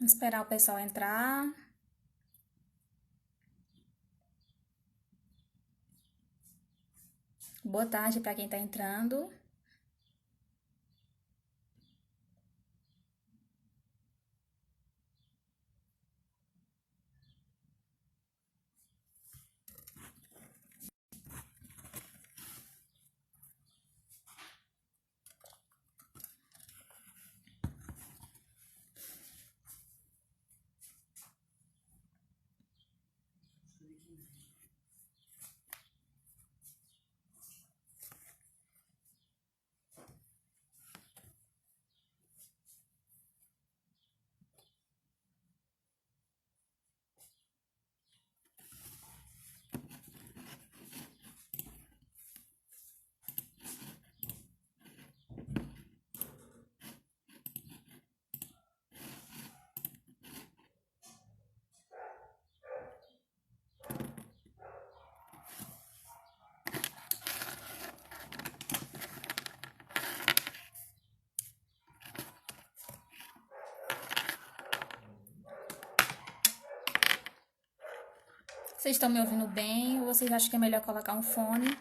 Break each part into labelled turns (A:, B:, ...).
A: Esperar o pessoal entrar. Boa tarde para quem está entrando. Vocês estão me ouvindo bem ou vocês acham que é melhor colocar um fone?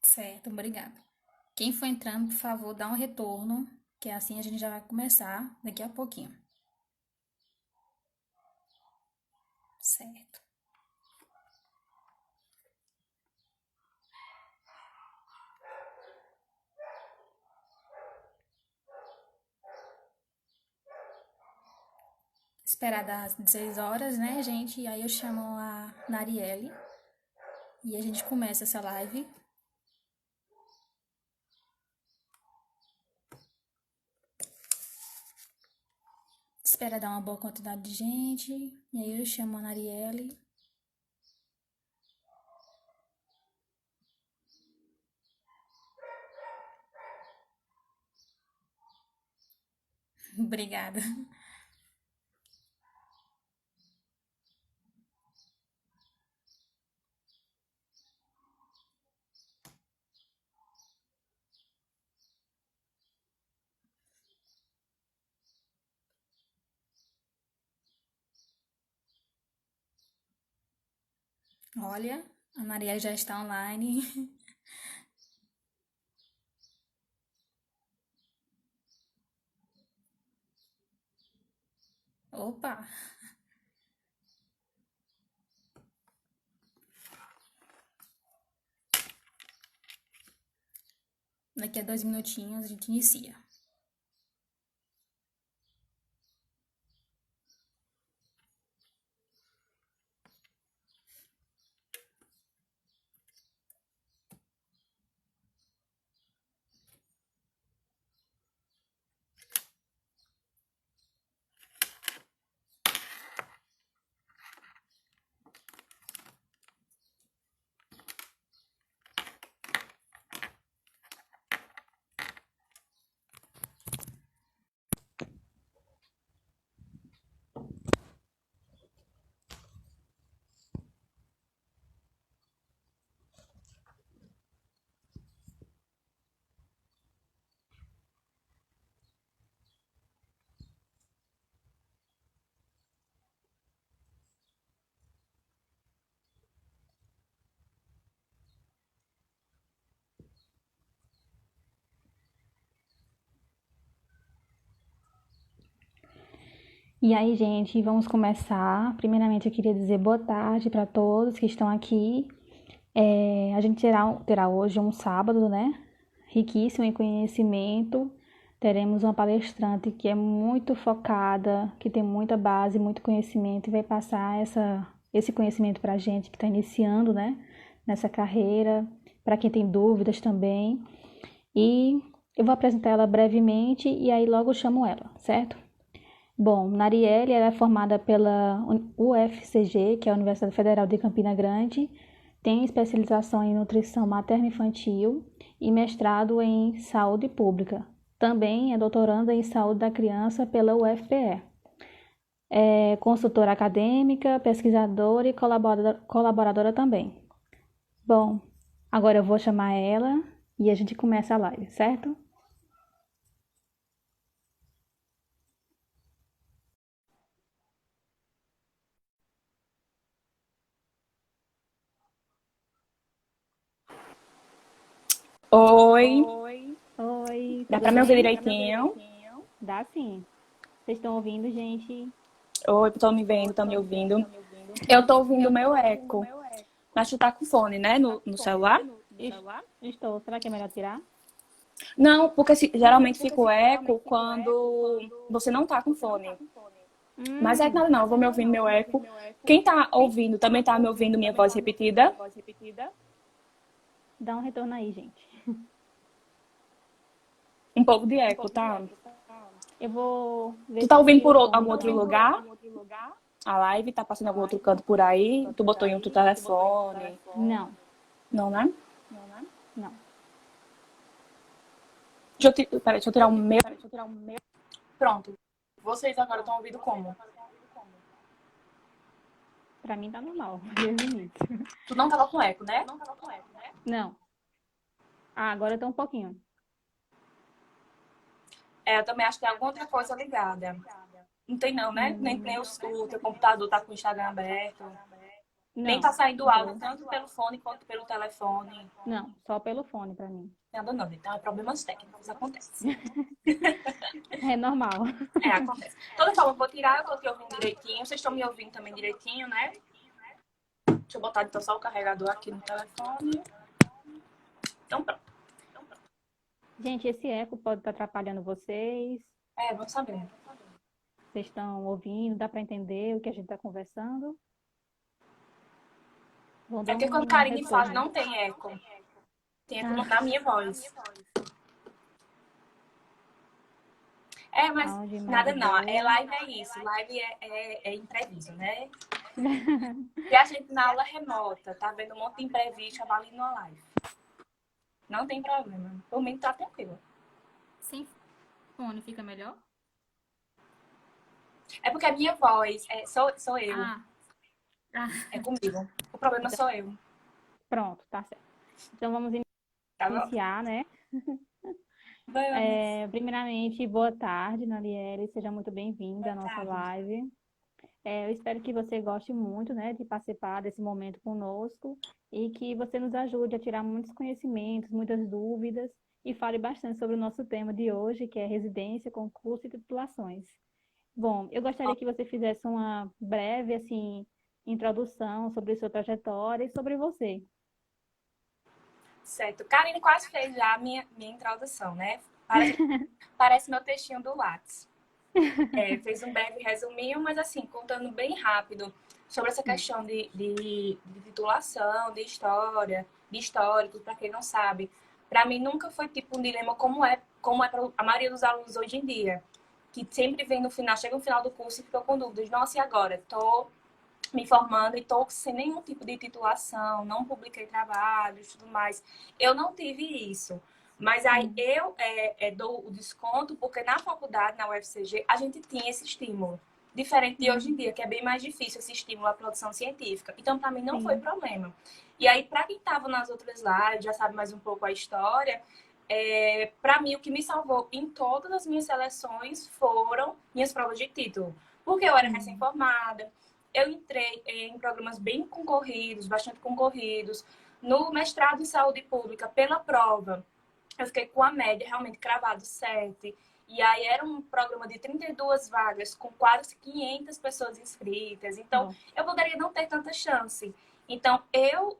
A: Certo, obrigada. Quem for entrando, por favor, dá um retorno, que assim a gente já vai começar daqui a pouquinho. Certo. Esperar das 16 horas, né, gente? E aí eu chamo a Narielle e a gente começa essa live. Espera dar uma boa quantidade de gente. E aí eu chamo a Narielle. Obrigada. Olha, a Narielle já está online. Opa! Daqui a 2 minutinhos a gente inicia. E aí, gente, vamos começar. Primeiramente, eu queria dizer boa tarde para todos que estão aqui. A gente terá hoje um sábado, né? Riquíssimo em conhecimento. Teremos uma palestrante que é muito focada, que tem muita base, muito conhecimento e vai passar esse conhecimento para a gente que está iniciando, né? Nessa carreira, para quem tem dúvidas também. E eu vou apresentar ela brevemente e aí logo chamo ela, certo? Bom, Narielle ela é formada pela UFCG, que é a Universidade Federal de Campina Grande, tem especialização em nutrição materno-infantil e mestrado em saúde pública. Também é doutoranda em saúde da criança pela UFPE. É consultora acadêmica, pesquisadora e colaboradora também. Bom, agora eu vou chamar ela e a gente começa a live, certo?
B: Oi,
A: Oi,
B: dá
A: tudo
B: pra me ouvir
A: bem?
B: direitinho?
A: Dá sim. Vocês estão ouvindo, gente?
B: Oi, estão me vendo, estão me ouvindo? Eu tô ouvindo o meu eco, mas tu tá com fone, né, no celular?
A: Estou. Será que é melhor tirar?
B: Não, porque geralmente fica o eco quando você não tá com fone. Mas é nada não, eu vou me ouvindo meu eco. Quem tá ouvindo também tá me ouvindo minha voz repetida?
A: Dá um retorno aí, gente.
B: Um pouco de eco, tá?
A: Eu vou ver
B: Tu tá ouvindo
A: se o
B: por
A: fone
B: algum outro
A: tá.
B: lugar? A live tá passando em algum outro canto por aí? Tu botou em outro telefone?
A: Não,
B: Não, né?
A: não.
B: Peraí, deixa eu tirar o meu. Pronto. Vocês agora estão ouvindo como?
A: Pra mim tá normal, desde o início.
B: Tu não tava com eco, né?
A: Não. Ah, agora tá um pouquinho.
B: É, eu também acho que tem alguma outra coisa ligada. Não tem não, né? Nem o teu computador tá com o Instagram aberto. Nem
A: Não.
B: tá saindo áudio tanto pelo fone quanto pelo telefone.
A: Não, só pelo fone pra mim.
B: Nada não, então é problemas técnicos, acontece.
A: É normal.
B: É, acontece. De toda forma, eu vou tirar, eu tô te ouvindo direitinho. Vocês estão me ouvindo também direitinho, né? Deixa eu botar então só o carregador aqui no telefone. Então pronto.
A: Gente, esse eco pode estar atrapalhando vocês.
B: É, vamos saber.
A: Vocês estão ouvindo? Dá pra entender o que a gente tá conversando? Vou
B: É
A: dar
B: porque quando
A: um
B: Karine fala,
A: retorno.
B: não tem eco. Tem eco
A: Ah,
B: na minha voz. É, mas
A: áudio,
B: nada
A: imagem
B: não. É
A: boa.
B: live é isso. Live é imprevisto, né? E a gente na aula remota, tá vendo um monte de imprevisto avaliando uma live. Não tem problema. Por mim tá tranquilo.
A: Sem fone fica melhor?
B: É porque a minha voz sou eu.
A: Ah, ah.
B: É comigo. O problema
A: Então,
B: sou eu.
A: pronto, tá certo. Então vamos
B: Tá bom?
A: iniciar, né?
B: Vamos.
A: Primeiramente, boa tarde, Naliele. Seja muito bem-vinda
B: Boa
A: à nossa
B: tarde.
A: live. Eu espero que você goste muito, né, de participar desse momento conosco e que você nos ajude a tirar muitos conhecimentos, muitas dúvidas e fale bastante sobre o nosso tema de hoje, que é residência, concurso e titulações. Bom, eu gostaria que você fizesse uma breve, assim, introdução sobre sua trajetória e sobre você.
B: Certo. Karine quase fez já a minha introdução, né? Parece meu textinho do Lattes. Fez um breve resuminho, mas assim, contando bem rápido sobre essa questão de titulação, de histórico, para quem não sabe. Para mim nunca foi tipo um dilema como é para a maioria dos alunos hoje em dia, que sempre vem no final, chega no final do curso e fica com dúvidas. Nossa, e agora? Tô me formando e tô sem nenhum tipo de titulação, não publiquei trabalhos, tudo mais. Eu não tive isso. Mas aí eu dou o desconto porque na faculdade, na UFCG, a gente tinha esse estímulo. Diferente de hoje em dia, que é bem mais difícil esse estímulo à produção científica. Então, para mim, não foi
A: Sim,
B: problema. E aí, para quem estava nas outras lives, já sabe mais um pouco a história, para mim, o que me salvou em todas as minhas seleções foram minhas provas de título. Porque eu era recém-formada, eu entrei em programas bem concorridos, bastante concorridos. No mestrado em saúde pública, pela prova, eu fiquei com a média realmente cravado 7. E aí era um programa de 32 vagas, com quase 500 pessoas inscritas. Então,
A: bom.
B: eu poderia não ter tanta chance. Então, eu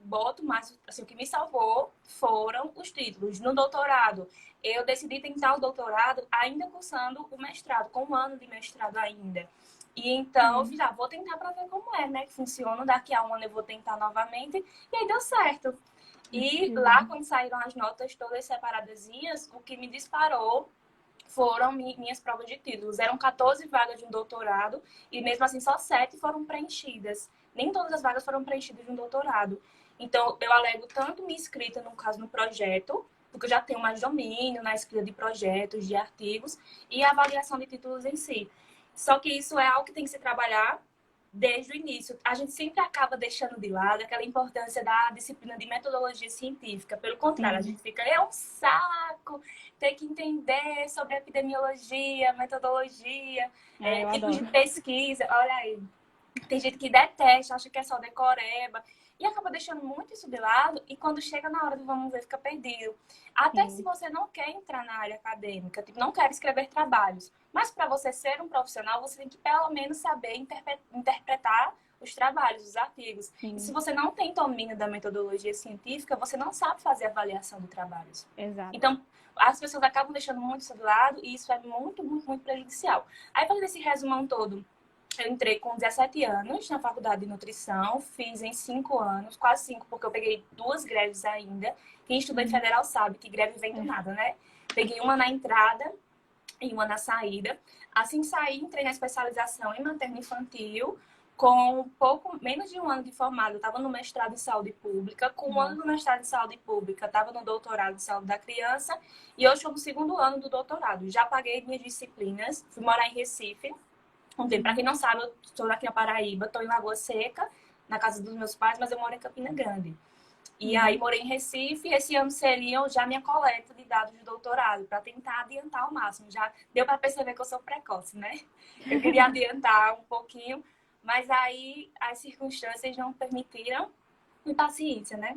B: boto mais... Assim, o que me salvou foram os títulos. No doutorado, eu decidi tentar o doutorado ainda cursando o mestrado, com um ano de mestrado ainda. E então, eu fiz, vou tentar para ver como é, né? Que funciona. Daqui a um ano eu vou tentar novamente. E aí deu certo. E
A: Que
B: lá,
A: bom.
B: quando saíram as notas todas separadazinhas, o que me disparou foram minhas provas de títulos. Eram 14 vagas de um doutorado e mesmo assim só 7 foram preenchidas. Nem todas as vagas foram preenchidas de um doutorado. Então, eu alego tanto minha escrita, no caso, no projeto, porque eu já tenho mais domínio na escrita de projetos, de artigos, e a avaliação de títulos em si. Só que isso é algo que tem que se trabalhar desde o início. A gente sempre acaba deixando de lado aquela importância da disciplina de metodologia científica. Pelo contrário, a
A: Sim,
B: gente fica, é um saco ter que entender sobre epidemiologia, metodologia,
A: eu
B: tipos de
A: adoro.
B: pesquisa. Olha aí, tem gente que detesta, acha que é só decoreba. E acaba deixando muito isso de lado. E quando chega na hora do vamos ver, fica perdido. Até se
A: Sim,
B: você não quer entrar na área acadêmica, tipo, não quer escrever trabalhos. Mas para você ser um profissional, você tem que pelo menos saber interpretar os trabalhos, os artigos. E se
A: sim,
B: você não tem domínio da metodologia científica, você não sabe fazer avaliação de trabalhos.
A: exato.
B: Então, as pessoas acabam deixando muito isso de lado e isso é muito, muito, muito prejudicial. Aí, fazendo esse resumão todo, eu entrei com 17 anos na faculdade de nutrição, fiz em 5 anos, quase 5, porque eu peguei 2 greves ainda. Quem estuda em
A: Uhum.
B: federal sabe que greve vem do
A: É.
B: nada, né? Peguei uma na entrada e uma na saída. Assim que saí, entrei na especialização em materno-infantil, com um pouco menos de um ano de formado. Eu estava no mestrado em saúde pública, com um ano
A: Nossa,
B: no mestrado em saúde pública, estava no doutorado em saúde da criança, e hoje estou no segundo ano do doutorado. Já paguei minhas disciplinas, fui morar em Recife um tempo. Para quem
A: uhum.
B: não sabe, eu estou aqui na Paraíba, estou em Lagoa Seca, na casa dos meus pais, mas eu moro em Campina Grande. E aí
A: Uhum.
B: morei em Recife, e esse ano seria já minha coleta de dados de doutorado, para tentar adiantar ao máximo. Já deu para perceber que eu sou precoce, né? Eu queria adiantar um pouquinho, mas aí as circunstâncias não permitiram, e paciência, né?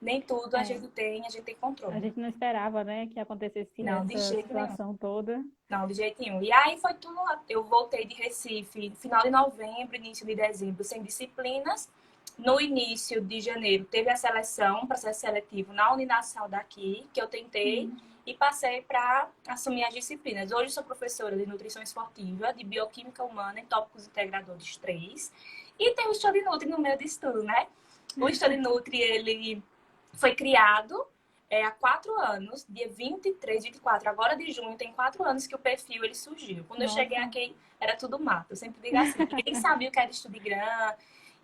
B: Nem tudo
A: É.
B: a gente tem
A: A
B: controle.
A: gente não esperava, né, que acontecesse
B: Não, de
A: essa
B: jeito nenhum.
A: situação toda.
B: Não, de jeito nenhum. E aí foi tudo lá. Eu voltei de Recife, final de novembro, início de dezembro, sem disciplinas. No início de janeiro, teve a seleção, processo seletivo na Uninasal daqui, que eu tentei
A: Uhum.
B: e passei para assumir as disciplinas. Hoje sou professora de nutrição esportiva, de bioquímica humana e tópicos integradores 3. E tem o Study Nutri no meio disso tudo, né? O Study Nutri, ele foi criado há 4 anos, dia 23, 24, agora de junho, tem 4 anos que o perfil ele surgiu. Quando eu cheguei
A: Nossa,
B: aqui, era tudo mato. Eu sempre digo assim, ninguém sabia o que era Instagram.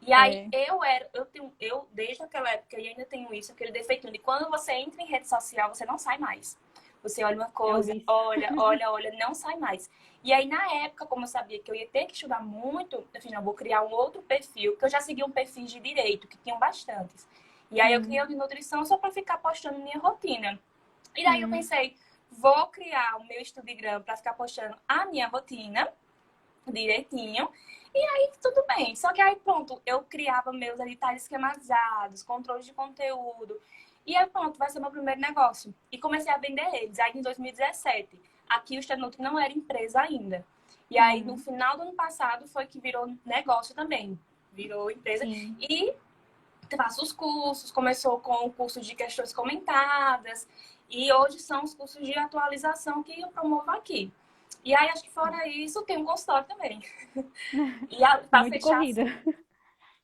B: E aí
A: é,
B: eu desde aquela época, e ainda tenho isso, aquele defeito de quando você entra em rede social, você não sai mais. Você olha uma
A: é o
B: coisa,
A: vício.
B: olha, olha, olha, não sai mais. E aí, na época, como eu sabia que eu ia ter que estudar muito, eu fiz, não, vou criar um outro perfil, que eu já segui um perfil de direito, que tinham bastantes. E aí eu criei o
A: Uhum.
B: de nutrição só para ficar postando minha rotina. E daí eu
A: Uhum.
B: pensei, vou criar o meu Instagram para ficar postando a minha rotina direitinho. E aí tudo bem. Só que aí pronto, eu criava meus detalhes esquematizados, controles de conteúdo. E aí pronto, vai ser meu primeiro negócio. E comecei a vender eles. Aí em 2017, aqui o Stanutri não era empresa ainda. E aí no
A: Uhum.
B: final do ano passado foi que virou negócio também. Virou empresa.
A: Sim.
B: E faço os cursos, começou com o curso de questões comentadas, e hoje são os cursos de atualização que eu promovo aqui. E aí, acho que fora isso, tem um consultório também. E para
A: Muito
B: fechar,
A: corrida.
B: assim,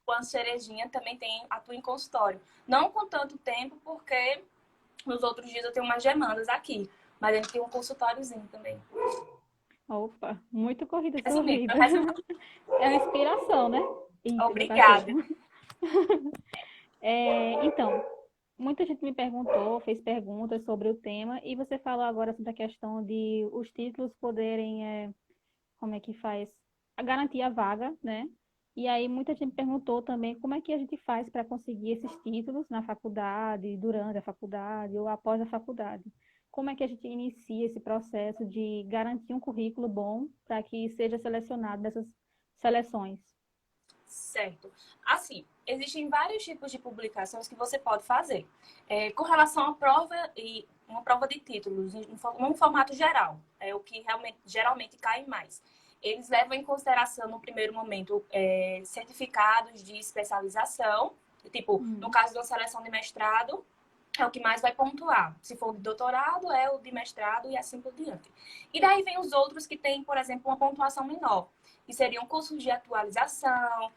B: com a cerejinha também tem atua em consultório. Não com tanto tempo, porque nos outros dias eu tenho umas demandas aqui. Mas a gente tem um consultóriozinho também.
A: Opa, muito corrida sua
B: Resumindo,
A: vida.
B: resumindo.
A: É uma inspiração, né? Eita, meu cachorro.
B: Obrigada.
A: Então, muita gente me perguntou, fez perguntas sobre o tema, e você falou agora sobre a questão de os títulos poderem, como é que faz, a garantir a vaga, né? E aí muita gente me perguntou também como é que a gente faz para conseguir esses títulos na faculdade, durante a faculdade ou após a faculdade. Como é que a gente inicia esse processo de garantir um currículo bom para que seja selecionado nessas seleções?
B: Certo. Assim, existem vários tipos de publicações que você pode fazer. Com relação à prova e uma prova de títulos, num formato geral, é o que realmente, geralmente cai mais. Eles levam em consideração, no primeiro momento, certificados de especialização, tipo, no
A: Hum,
B: caso de uma seleção de mestrado, é o que mais vai pontuar. Se for de doutorado, é o de mestrado e assim por diante. E daí vem os outros que têm, por exemplo, uma pontuação menor, que seriam cursos de atualização,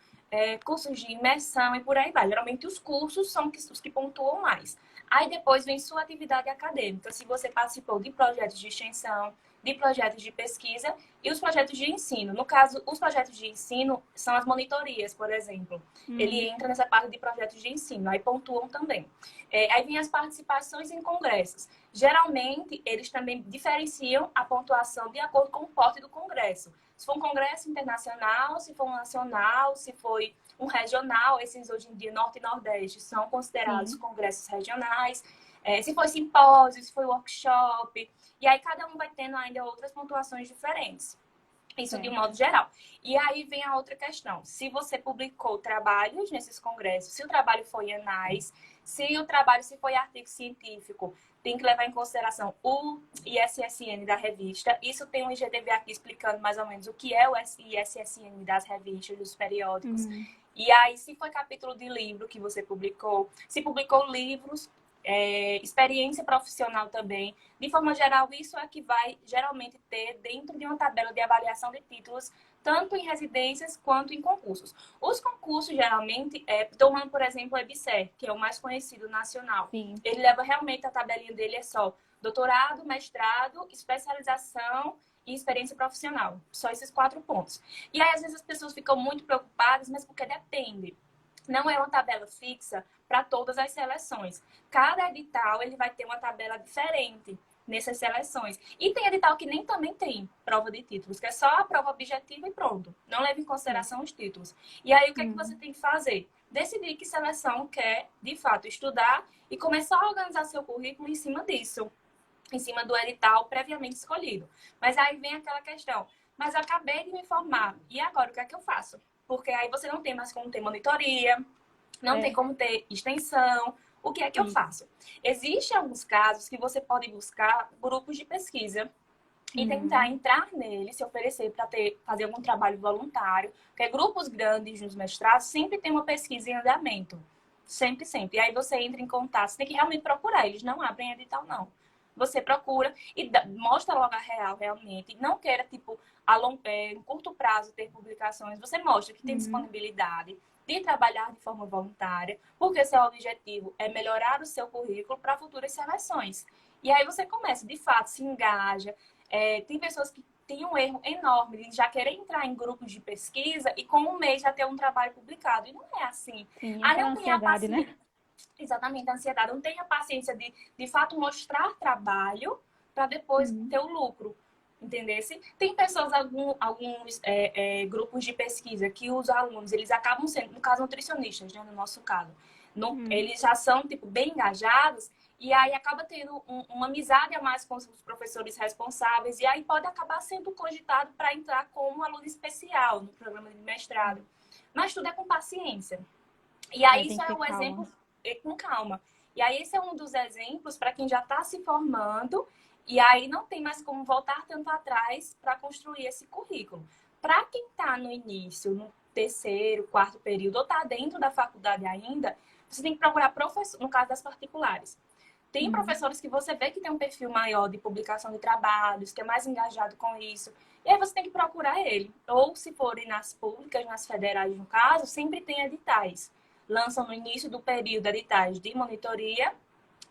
B: cursos de imersão e por aí vai. Geralmente os cursos são os que pontuam mais. Aí depois vem sua atividade acadêmica, se você participou de projetos de extensão, de projetos de pesquisa e os projetos de ensino. No caso, os projetos de ensino são as monitorias, por exemplo. Ele entra nessa parte de projetos de ensino, aí pontuam também. Aí vem as participações em congressos. Geralmente, eles também diferenciam a pontuação de acordo com o porte do congresso. Se for um congresso internacional, se for um nacional, se foi um regional, esses hoje em dia, Norte e Nordeste, são considerados congressos regionais. Se foi simpósio, se foi workshop. E aí cada um vai tendo ainda outras pontuações diferentes. Isso de um modo geral. E aí vem a outra questão. Se você publicou trabalhos nesses congressos, se o trabalho foi anais, se foi artigo científico, tem que levar em consideração o ISSN da revista. Isso tem um IGTV aqui explicando mais ou menos o que é o ISSN das revistas, dos periódicos. E aí, se foi capítulo de livro que você publicou, se publicou livros, experiência profissional também. De forma geral, isso é que vai geralmente ter dentro de uma tabela de avaliação de títulos, tanto em residências quanto em concursos. Os concursos, geralmente, tomando, por exemplo, o EBSER, que é o mais conhecido nacional.
A: Sim.
B: Ele leva realmente, a tabelinha dele é só doutorado, mestrado, especialização e experiência profissional. Só esses 4 pontos. E aí, às vezes, as pessoas ficam muito preocupadas, mas porque depende. Não é uma tabela fixa para todas as seleções. Cada edital ele vai ter uma tabela diferente nessas seleções. E tem edital que nem também tem prova de títulos, que é só a prova objetiva e pronto. Não leva em consideração os títulos. E aí, o que é que você tem que fazer? Decidir que seleção quer, de fato, estudar e começar a organizar seu currículo em cima disso. Em cima do edital previamente escolhido. Mas aí vem aquela questão. Mas eu acabei de me formar. E agora, o que é que eu faço? Porque aí você não tem mais como ter monitoria, não tem como ter extensão. O que é que eu faço? Existem alguns casos que você pode buscar grupos de pesquisa e tentar entrar nele, se oferecer para fazer algum trabalho voluntário. Porque grupos grandes nos mestrados sempre tem uma pesquisa em andamento. Sempre, sempre. E aí você entra em contato. Você tem que realmente procurar. Eles não abrem edital, não. Você procura e mostra logo a real, realmente. Não queira, tipo, em curto prazo ter publicações. Você mostra que tem disponibilidade de trabalhar de forma voluntária, porque seu objetivo é melhorar o seu currículo para futuras seleções. E aí você começa, de fato, se engaja. Tem pessoas que têm um erro enorme de já querer entrar em grupos de pesquisa e com um mês já ter um trabalho publicado. E não é assim.
A: Sim,
B: Não tem a
A: ansiedade,
B: paciência.
A: né?
B: Exatamente, a ansiedade. Não tem a paciência de fato, mostrar trabalho para depois ter o lucro. Entendesse? Tem pessoas, alguns grupos de pesquisa que os alunos, eles acabam sendo, no caso, nutricionistas, né, no nosso caso. Eles já são, tipo, bem engajados e aí acaba tendo uma amizade a mais com os professores responsáveis e aí pode acabar sendo cogitado para entrar como aluno especial no programa de mestrado. Mas tudo é com paciência. E aí isso é um exemplo com calma. E aí esse é um dos exemplos para quem já está se formando e aí não tem mais como voltar tanto atrás para construir esse currículo. Para quem está no início, no terceiro, quarto período, ou está dentro da faculdade ainda, você tem que procurar professor, no caso das particulares. Tem professores que você vê que tem um perfil maior de publicação de trabalhos, que é mais engajado com isso. E aí você tem que procurar ele. Ou se forem nas públicas, nas federais no caso, sempre tem editais. Lançam no início do período editais de monitoria,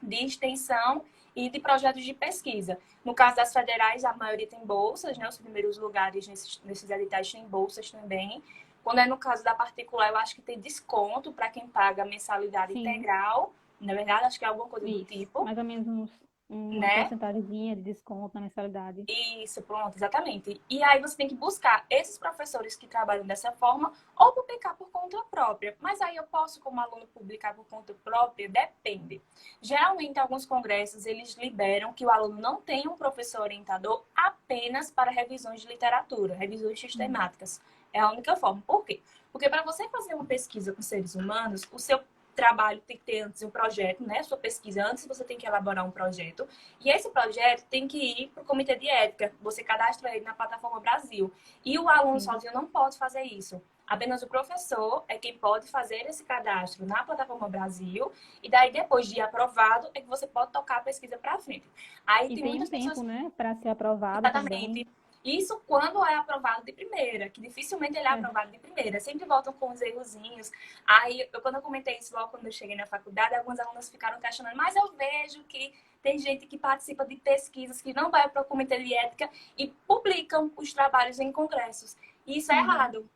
B: de extensão e de projetos de pesquisa. No caso das federais, a maioria tem bolsas, né? Os primeiros lugares nesses editais têm bolsas também. Quando é no caso da particular, eu acho que tem desconto para quem paga mensalidade integral. Na verdade, acho que é alguma coisa do tipo.
A: Mais ou menos uma
B: né?
A: porcentagemzinha de desconto na mensalidade.
B: Isso, pronto, exatamente. E aí você tem que buscar esses professores que trabalham dessa forma ou publicar por conta própria. Mas aí eu posso, como aluno, publicar por conta própria? Depende. Geralmente, alguns congressos, eles liberam que o aluno não tenha um professor orientador apenas para revisões de literatura, revisões sistemáticas. É a única forma. Por quê? Porque para você fazer uma pesquisa com seres humanos, o seu trabalho tem que ter antes um projeto, né? Sua pesquisa antes você tem que elaborar um projeto. E esse projeto tem que ir para o comitê de ética. Você cadastra ele na plataforma Brasil. E o aluno sozinho não pode fazer isso. Apenas o professor é quem pode fazer esse cadastro na plataforma Brasil. E daí, depois de aprovado, é que você pode tocar a pesquisa para frente. Aí
A: E
B: tem
A: tem um
B: muitas
A: tempo,
B: pessoas...
A: né, para ser aprovado
B: Exatamente.
A: também.
B: Isso quando é aprovado de primeira, que dificilmente ele é
A: É.
B: aprovado de primeira. Sempre voltam com os errozinhos. Aí, quando eu comentei isso logo quando eu cheguei na faculdade, alguns alunos ficaram questionando, mas eu vejo que tem gente que participa de pesquisas que não vai para o comitê de ética e publicam os trabalhos em congressos. E isso é
A: Uhum.
B: errado.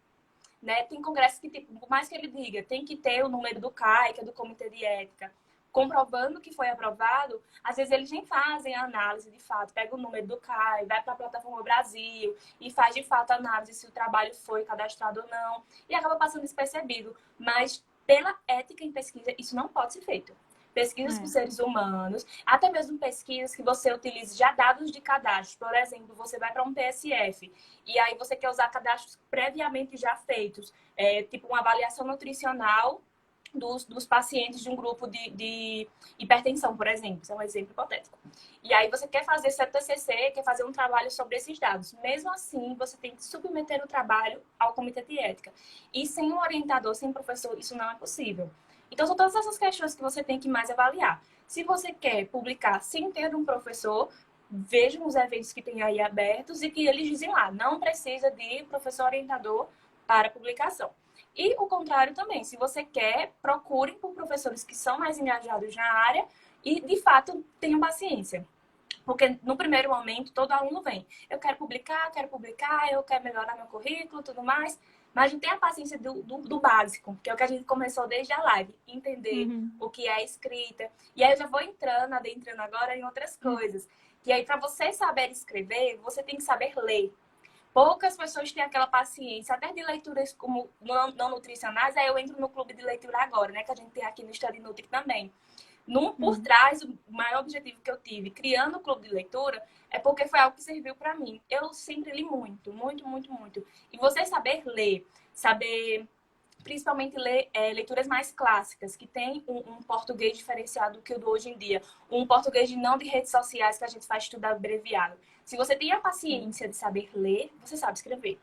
B: Né? Tem congressos que, tipo, por mais que ele diga, tem que ter o número do CAI, que é do Comitê de Ética, comprovando que foi aprovado, às vezes eles nem fazem a análise de fato, pega o número do CAI, vai para a plataforma Brasil e faz de fato a análise se o trabalho foi cadastrado ou não, e acaba passando despercebido. Mas pela ética em pesquisa, isso não pode ser feito. Pesquisas com
A: É.
B: seres humanos, até mesmo pesquisas que você utilize já dados de cadastro. Por exemplo, você vai para um PSF e aí você quer usar cadastros previamente já feitos, tipo uma avaliação nutricional dos pacientes de um grupo de hipertensão, por exemplo. Isso é um exemplo hipotético. E aí você quer fazer seu TCC, quer fazer um trabalho sobre esses dados. Mesmo assim, você tem que submeter o trabalho ao comitê de ética. E sem um orientador, sem um professor, isso não é possível. Então, são todas essas questões que você tem que mais avaliar. Se você quer publicar sem ter um professor, vejam os eventos que tem aí abertos e que eles dizem lá, não precisa de professor orientador para publicação. E o contrário também, se você quer, procurem por professores que são mais engajados na área e, de fato, tenham paciência. Porque no primeiro momento, todo aluno vem. Eu quero publicar, eu quero melhorar meu currículo, tudo mais. Mas a gente tem a paciência do básico, que é o que a gente começou desde a live. Entender
A: Uhum.
B: o que é escrita. E aí eu já vou adentrando agora em outras coisas. E aí, para você saber escrever, você tem que saber ler. Poucas pessoas têm aquela paciência, até de leituras como não nutricionais. Aí eu entro no clube de leitura agora, né? Que a gente tem aqui no Study Nutri também. Por
A: Uhum.
B: trás, o maior objetivo que eu tive criando o clube de leitura é porque foi algo que serviu para mim. Eu sempre li muito, muito, muito, muito. E você saber ler, saber principalmente ler leituras mais clássicas, que tem um português diferenciado do que o do hoje em dia. Um português de não de redes sociais que a gente faz tudo abreviado. Se você tem a paciência de saber ler, você sabe escrever.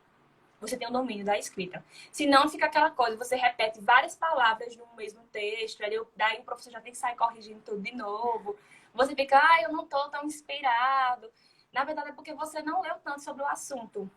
B: Você tem o domínio da escrita. Se não, fica aquela coisa, você repete várias palavras no mesmo texto, daí o professor já tem que sair corrigindo tudo de novo. Você fica, eu não tô tão inspirado. Na verdade, é porque você não leu tanto sobre o assunto.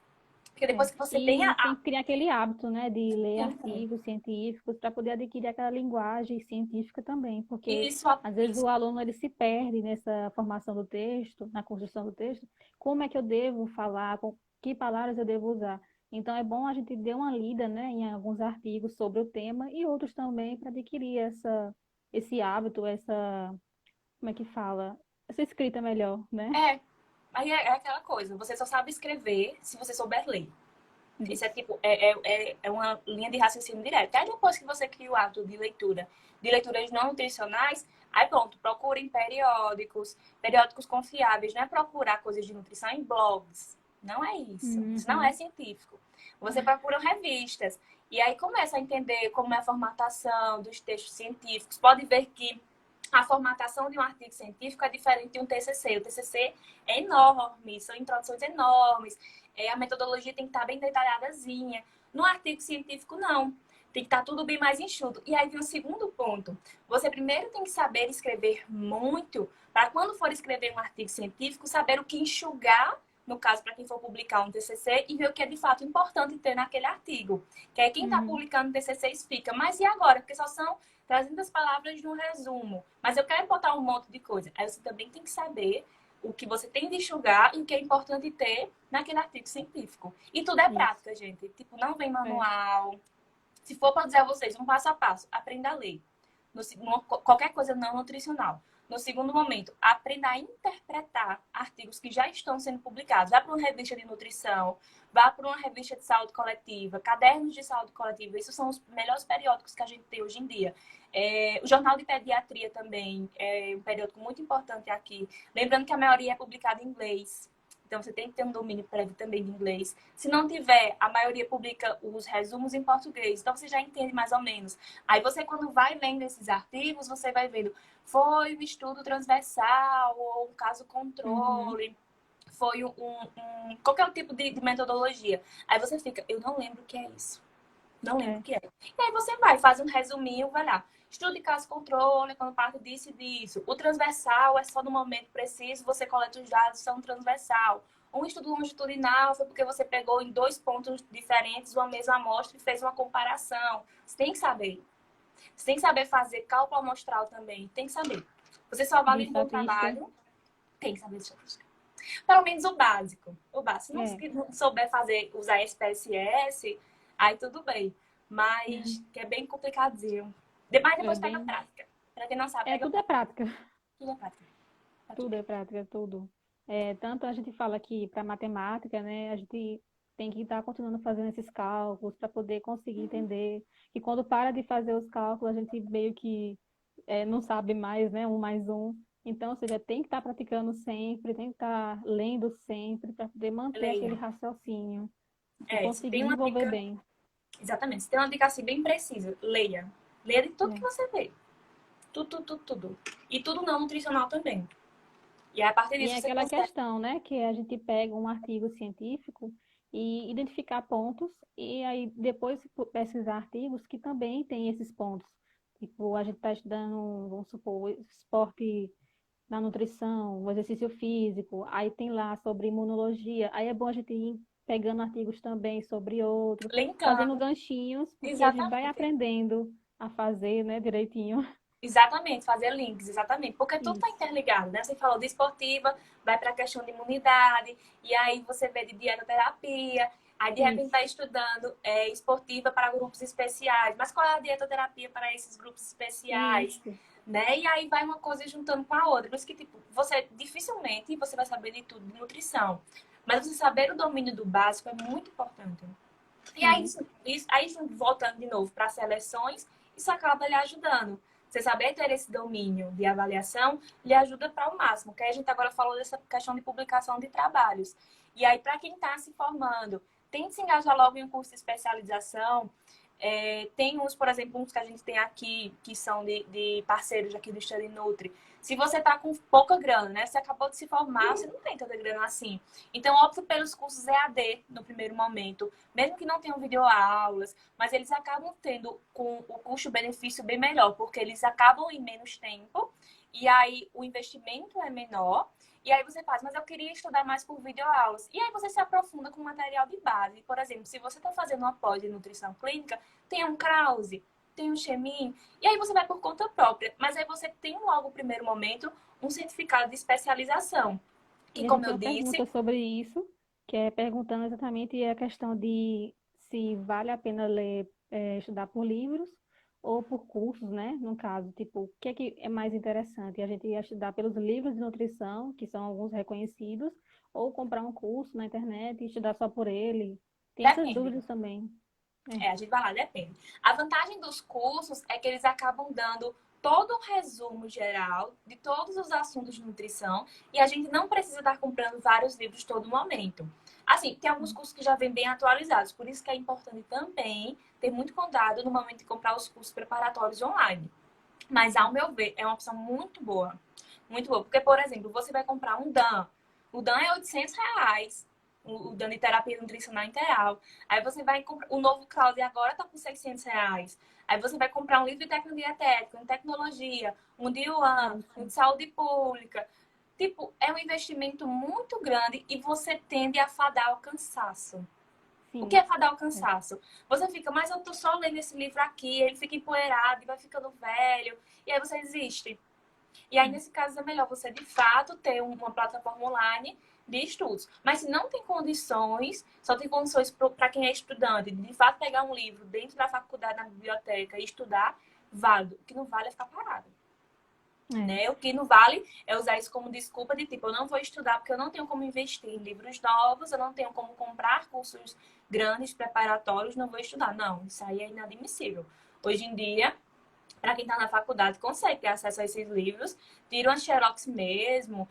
B: Porque
A: É.
B: depois que você tem
A: E tem que criar aquele hábito, né, de ler
B: Uhum.
A: artigos científicos para poder adquirir aquela linguagem científica também, porque
B: Isso,
A: às vezes o aluno ele se perde nessa formação do texto, na construção do texto. Como é que eu devo falar? Com que palavras eu devo usar? Então é bom a gente dar uma lida, né, em alguns artigos sobre o tema e outros também para adquirir esse hábito, como é que fala? Essa escrita melhor, né?
B: é, aí é aquela coisa, você só sabe escrever se você souber ler. Isso é
A: Isso.
B: tipo, é uma linha de raciocínio direto. Aí depois que você cria o hábito de leituras não nutricionais, aí pronto, procurem periódicos confiáveis. Não é procurar coisas de nutrição em blogs. Não é isso. Isso não é
A: Uhum.
B: científico. Você procura revistas. E aí começa a entender como é a formatação dos textos científicos. Pode ver que a formatação de um artigo científico é diferente de um TCC. O TCC é enorme, são introduções enormes, a metodologia tem que estar bem detalhadazinha. No artigo científico, não. Tem que estar tudo bem mais enxuto. E aí vem o segundo ponto. Você primeiro tem que saber escrever muito, para quando for escrever um artigo científico, saber o que enxugar, no caso, para quem for publicar um TCC, e ver o que é de fato importante ter naquele artigo. Que aí quem está
A: Uhum.
B: publicando TCCs fica, mas e agora? Porque só são 300 palavras de um resumo. Mas eu quero botar um monte de coisa. Aí você também tem que saber o que você tem de enxugar e o que é importante ter naquele artigo científico. E tudo é
A: Isso.
B: prática, gente. Tipo, não vem
A: É.
B: manual. Se for para dizer a vocês um passo a passo, aprenda a ler. Qualquer coisa não nutricional. No segundo momento, aprenda a interpretar artigos que já estão sendo publicados. Vá para uma revista de nutrição, vá para uma revista de saúde coletiva, cadernos de saúde coletiva. Esses são os melhores periódicos que a gente tem hoje em dia. O Jornal de Pediatria também é um periódico muito importante aqui. Lembrando que a maioria é publicada em inglês. Então, você tem que ter um domínio prévio também de inglês. Se não tiver, a maioria publica os resumos em português. Então, você já entende mais ou menos. Aí, você, quando vai lendo esses artigos, você vai vendo, foi um estudo transversal, ou um caso
A: Uhum.
B: controle, foi qualquer tipo de metodologia. Aí, você fica, eu não lembro o que é isso. Não lembro o
A: É.
B: que é. E aí você vai, faz um resuminho, vai lá. Estude caso controle, quando parte disso e disso. O transversal é só no momento preciso, você coleta os dados, são transversal. Um estudo longitudinal foi porque você pegou em 2 pontos diferentes uma mesma amostra e fez uma comparação. Você tem que saber. Você tem que saber fazer cálculo amostral também. Tem que saber. Você só
A: De
B: avalia um bom
A: estatística.
B: trabalho, tem que saber de estatística. Pelo menos o básico. O básico.
A: É.
B: Se não souber fazer, usar SPSS, aí tudo bem. Mas que é bem complicadinho. Mas
A: É
B: depois pega a
A: bem.
B: prática. Pra quem não sabe,
A: É,
B: pega a
A: tudo é
B: prática.
A: prática.
B: Tudo é prática. Tá tudo
A: Tudo é
B: bem.
A: prática, tudo. É, tanto a gente fala que para matemática, né, a gente tem que estar continuando fazendo esses cálculos para poder conseguir entender. E quando para de fazer os cálculos, a gente meio que não sabe mais, né, um mais um. Então, ou seja, tem que estar praticando sempre, tem que estar lendo sempre para poder manter aquele
B: Leia.
A: raciocínio e
B: É, se
A: conseguir
B: tem uma
A: desenvolver
B: dica.
A: bem.
B: Exatamente. Se tem uma dica assim bem precisa, leia. Leia de tudo que
A: É.
B: você vê. Tudo, tudo, tudo, tudo. E tudo não nutricional também. E aí, a partir
A: E é
B: disso você
A: aquela
B: consegue.
A: questão, né, que a gente pega um artigo científico e identificar pontos, e aí depois pesquisar artigos que também têm esses pontos. Tipo, a gente está estudando, vamos supor, o esporte na nutrição, o exercício físico, aí tem lá sobre imunologia, aí é bom a gente ir pegando artigos também sobre outros, fazendo
B: Linkando.
A: ganchinhos, porque a gente vai
B: Exatamente.
A: aprendendo a fazer, né, direitinho.
B: Exatamente, fazer links, exatamente. Porque tudo está
A: Isso,
B: interligado, né? Você falou de esportiva, vai para a questão de imunidade, e aí você vê de dietoterapia, aí de repente
A: isso,
B: está estudando esportiva para grupos especiais. Mas qual é a dietoterapia para esses grupos especiais?
A: isso.
B: Né? E aí vai uma coisa juntando com a outra. Por isso que, tipo, você dificilmente você vai saber de tudo de nutrição. Mas você saber o domínio do básico é muito importante. E aí,
A: Sim.
B: aí voltando de novo para as seleções, isso acaba lhe ajudando. Você saber ter esse domínio de avaliação lhe ajuda para o máximo. Que aí a gente agora falou dessa questão de publicação de trabalhos. E aí, para quem está se formando, tente se engajar logo em um curso de especialização. Tem uns, por exemplo, uns que a gente tem aqui, que são de parceiros aqui do Study Nutri. Se você está com pouca grana, né? Você acabou de se formar, você não tem tanta grana assim. Então, opte pelos cursos EAD no primeiro momento, mesmo que não tenham videoaulas, mas eles acabam tendo com o custo-benefício bem melhor, porque eles acabam em menos tempo, e aí o investimento é menor, e aí você faz, mas eu queria estudar mais por videoaulas. E aí você se aprofunda com material de base. Por exemplo, se você está fazendo uma pós de nutrição clínica, tem um Krause, tem um Chemin, e aí você vai por conta própria. Mas aí você tem logo, no primeiro momento, um certificado de especialização. Que,
A: E a gente
B: como
A: tem
B: eu
A: uma
B: disse,
A: pergunta sobre isso, que é perguntando exatamente a questão de se vale a pena ler, estudar por livros ou por cursos, né? No caso, tipo, o que é mais interessante? A gente ia estudar pelos livros de nutrição, que são alguns reconhecidos, ou comprar um curso na internet e estudar só por ele. Tem essas
B: depende.
A: dúvidas também. É,
B: A gente vai lá, depende. A vantagem dos cursos é que eles acabam dando todo o resumo geral de todos os assuntos de nutrição e a gente não precisa estar comprando vários livros todo momento. Assim, tem alguns cursos que já vêm bem atualizados, por isso que é importante também ter muito cuidado no momento de comprar os cursos preparatórios online. Mas, ao meu ver, é uma opção muito boa. Muito boa. Porque, por exemplo, você vai comprar um DAN. O DAN é R$ 800. O DAN de terapia nutricional integral. Aí você vai comprar. O novo Claudio agora tá por R$ 600. Aí você vai comprar um livro de tecnodietética, um de tecnologia, um de Yuan, um
A: isso.
B: de saúde pública. Tipo, é um investimento muito grande e você tende a fadar ao cansaço. O que
A: Sim.
B: é fadar ao
A: É.
B: cansaço? Você fica, mas eu tô só lendo esse livro aqui, ele fica empoeirado e vai ficando velho, e aí você desiste. E aí, nesse caso, é melhor você, de fato, ter uma plataforma online de estudos. Mas se não tem condições, só tem condições para quem é estudante, de fato pegar um livro dentro da faculdade, na biblioteca e estudar, válido. O que não vale é ficar parado.
A: É.
B: Né? O que não vale é usar isso como desculpa de tipo, eu não vou estudar porque eu não tenho como investir em livros novos, eu não tenho como comprar cursos grandes, preparatórios, não vou estudar. Não, isso aí é inadmissível. Hoje em dia, para quem está na faculdade, consegue ter acesso a esses livros, tira uma xerox mesmo,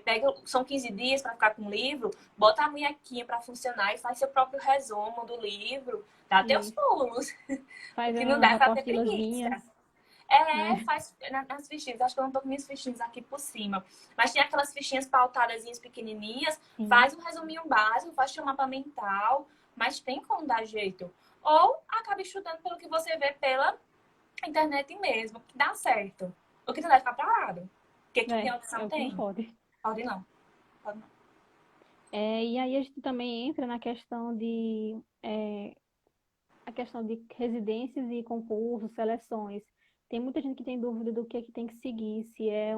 B: pega, são 15 dias para ficar com o livro, bota a munhequinha para funcionar e faz seu próprio resumo do livro, dá até os
A: Isso.
B: pulos. O
A: Faz
B: que não dá
A: umas
B: é pra ter
A: apostilazinhas,
B: preguiça.
A: né?
B: Faz nas fichinhas. Acho que eu não tô com minhas fichinhas aqui por cima. Mas tem aquelas fichinhas pautadas pequenininhas.
A: Sim.
B: Faz um resuminho básico, faz seu mapa mental. Mas tem como dar jeito. Ou acaba estudando pelo que você vê pela internet mesmo, que dá certo. O que não deve ficar parado. Porque que tem
A: É
B: opção?
A: o que não
B: Tem.
A: pode.
B: Pode não. Pode não.
A: E aí a gente também entra na a questão de residências e concursos, seleções. Tem muita gente que tem dúvida do que é que tem que seguir, se é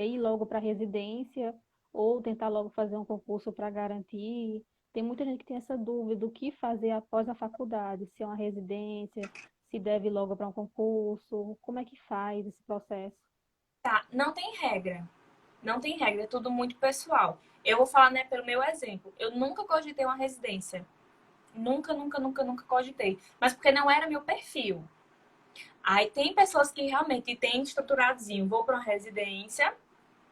A: ir logo para a residência ou tentar logo fazer um concurso para garantir. Tem muita gente que tem essa dúvida do que fazer após a faculdade, se é uma residência, se deve ir logo para um concurso, como é que faz esse processo?
B: Tá, não tem regra. Não tem regra, é tudo muito pessoal. Eu vou falar, né, pelo meu exemplo. Eu nunca cogitei uma residência. Nunca, nunca, nunca, nunca cogitei. Mas porque não era meu perfil. Aí tem pessoas que realmente têm estruturadozinho. Vou para uma residência,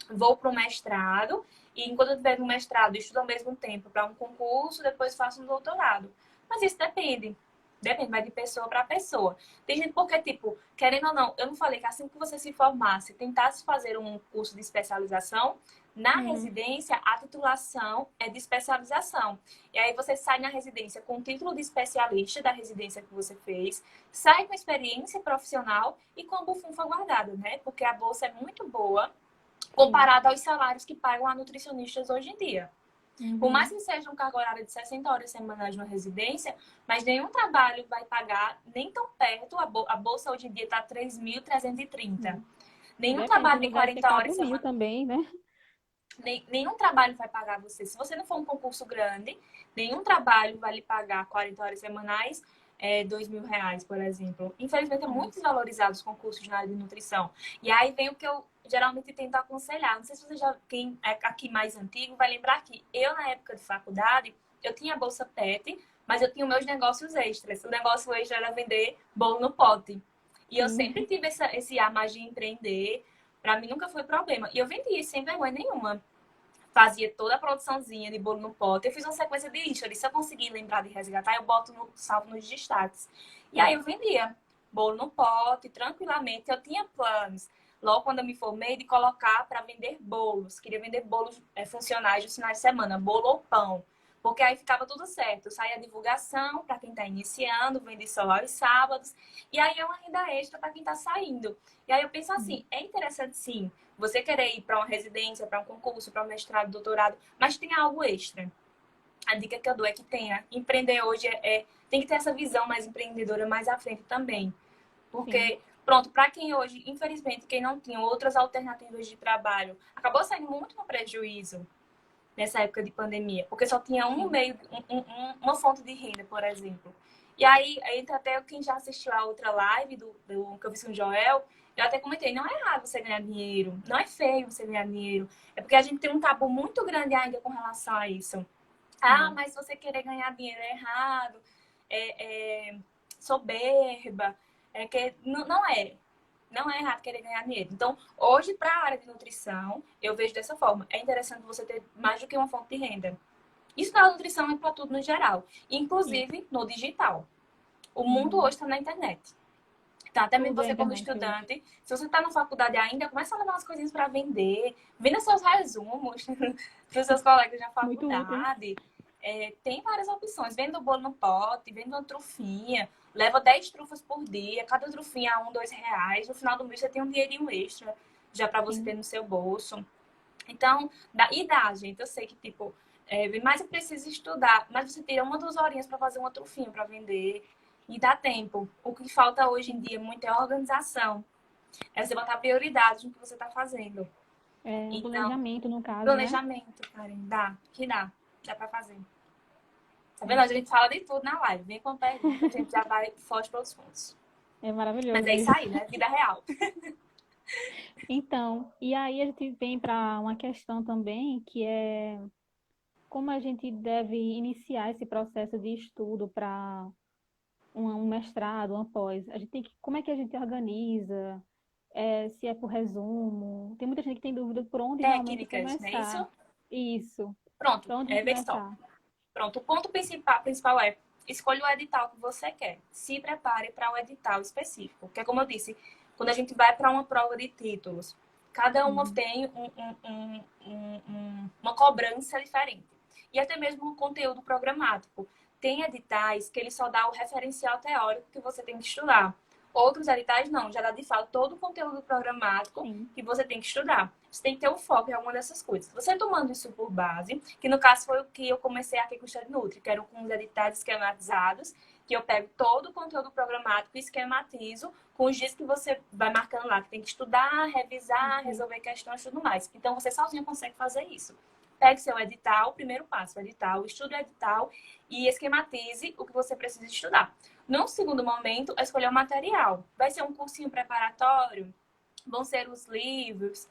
B: vou para um mestrado, e enquanto eu tiver no mestrado, estudo ao mesmo tempo para um concurso, depois faço um doutorado. Mas isso depende. Depende, vai de pessoa para pessoa. Tem gente porque, tipo, querendo ou não, eu não falei que assim que você se formasse, tentasse fazer um curso de especialização, na
A: Uhum,
B: residência, a titulação é de especialização. E aí você sai na residência com o título de especialista da residência que você fez, sai com experiência profissional e com a bufunfa guardada, né? Porque a bolsa é muito boa
A: sim.
B: comparado aos salários que pagam a nutricionistas hoje em dia. Por mais
A: Uhum,
B: que seja um cargo horário de 60 horas semanais numa residência, mas nenhum trabalho vai pagar nem tão perto. A bolsa hoje em dia está 3.330.
A: sim.
B: Nenhum
A: Depende, tem
B: trabalho de
A: lugares que é
B: 40 horas
A: 4.000
B: semanais.
A: também, né?
B: Nenhum trabalho vai pagar você. Se você não for um concurso grande, nenhum trabalho vai lhe pagar 40 horas semanais, R$ 2.000, por exemplo. Infelizmente, é muito
A: É.
B: desvalorizado os concursos na área de nutrição. E aí vem o que eu geralmente tento aconselhar. Não sei se você já, quem é aqui mais antigo, vai lembrar que eu, na época de faculdade, eu tinha bolsa PET, mas eu tinha meus negócios extras. O negócio extra era vender bolo no pote. E eu
A: Sim.
B: sempre tive esse ar mais de empreender. Pra mim nunca foi problema. E eu vendia sem vergonha nenhuma. Fazia toda a produçãozinha de bolo no pote. Eu fiz uma sequência de lista. Se eu conseguir lembrar de resgatar, eu boto salvo nos destaques. E aí eu vendia bolo no pote, tranquilamente. Eu tinha planos, logo quando eu me formei, de colocar para vender bolos. Queria vender bolos funcionais nos finais de semana, bolo ou pão. Porque aí ficava tudo certo. Saía a divulgação para quem está iniciando, vende só aos sábados. E aí é uma renda extra para quem está saindo. E aí eu penso assim, é interessante sim você querer ir para uma residência, para um concurso, para um mestrado, doutorado, mas tem algo extra. A dica que eu dou é que tenha. Empreender hoje tem que ter essa visão mais empreendedora mais à frente também.
A: Sim.
B: Porque, pronto, para quem hoje, infelizmente, quem não tinha outras alternativas de trabalho, acabou saindo muito no prejuízo nessa época de pandemia, porque só tinha um
A: Sim.
B: meio, uma fonte de renda, por exemplo. E aí, entra até quem já assistiu a outra live do que eu fiz com o Joel, eu até comentei, não é errado você ganhar dinheiro, não é feio você ganhar dinheiro, é porque a gente tem um tabu muito grande ainda com relação a isso. Ah,
A: É.
B: mas se você querer ganhar dinheiro é errado, é soberba, é que não é. Não é errado querer ganhar dinheiro. Então, hoje, para a área de nutrição, eu vejo dessa forma. É interessante você ter mais do que uma fonte de renda. Isso na nutrição é para tudo no geral,
A: Isso.
B: inclusive no digital. O mundo
A: Uhum.
B: hoje está na internet. Então, até mesmo
A: Tudo é
B: você como
A: internet hoje.
B: estudante, se você está na faculdade ainda, começa a levar umas coisinhas para vender, venda seus resumos para os seus colegas na
A: Muito úteis.
B: faculdade. Tem várias opções. Venda o bolo no pote, venda uma trufinha, leva 10 trufas por dia, cada trufinha a R$ 1, R$ 2. No final do mês você tem um dinheirinho extra já para você ter
A: Sim.
B: no seu bolso. Então, gente. Eu sei que, tipo, mas eu preciso estudar. Mas você tira uma, 2 horinhas para fazer uma trufinha para vender. E dá tempo. O que falta hoje em
A: Sim.
B: dia muito é organização. É você botar prioridade no que você está fazendo.
A: É um
B: Então,
A: planejamento, no caso, né?
B: planejamento, Karen, dá. Que dá. Dá para fazer. Tá vendo?
A: Sim.
B: A gente fala de tudo na live. Vem com a pergunta, a gente já vai forte para os pontos.
A: É
B: Mas
A: maravilhoso
B: é isso
A: isso.
B: aí, né? Vida real.
A: Então, e aí a gente vem para uma questão também, que é como a gente deve iniciar esse processo de estudo para um mestrado, uma pós. A gente tem que, como é que a gente organiza? Se é por resumo. Tem muita gente que tem dúvida por onde realmente
B: Técnicas, não é
A: começar.
B: isso?
A: Isso.
B: Pronto,
A: Por onde
B: vê só.
A: começar?
B: Pronto, o ponto principal é escolha o edital que você quer. Se prepare para o edital específico. Porque, como eu disse, quando a gente vai para uma prova de títulos, cada uma
A: Uhum.
B: tem uma cobrança diferente. E até mesmo um conteúdo programático. Tem editais que ele só dá o referencial teórico que você tem que estudar. Outros editais não, já dá de fato todo o conteúdo programático
A: Sim.
B: que você tem que estudar. você tem que ter um foco em alguma dessas coisas. Você tomando isso por base, que no caso foi o que eu comecei aqui com o Study Nutri, que eram com os editais esquematizados, que eu pego todo o conteúdo programático e esquematizo com os dias que você vai marcando lá, que tem que estudar, revisar, resolver questões e tudo mais. Então, você sozinho consegue fazer isso. Pegue seu edital, primeiro passo, o edital, estude o edital e esquematize o que você precisa estudar. No segundo momento, é escolher o material. Vai ser um cursinho preparatório? Vão ser os livros?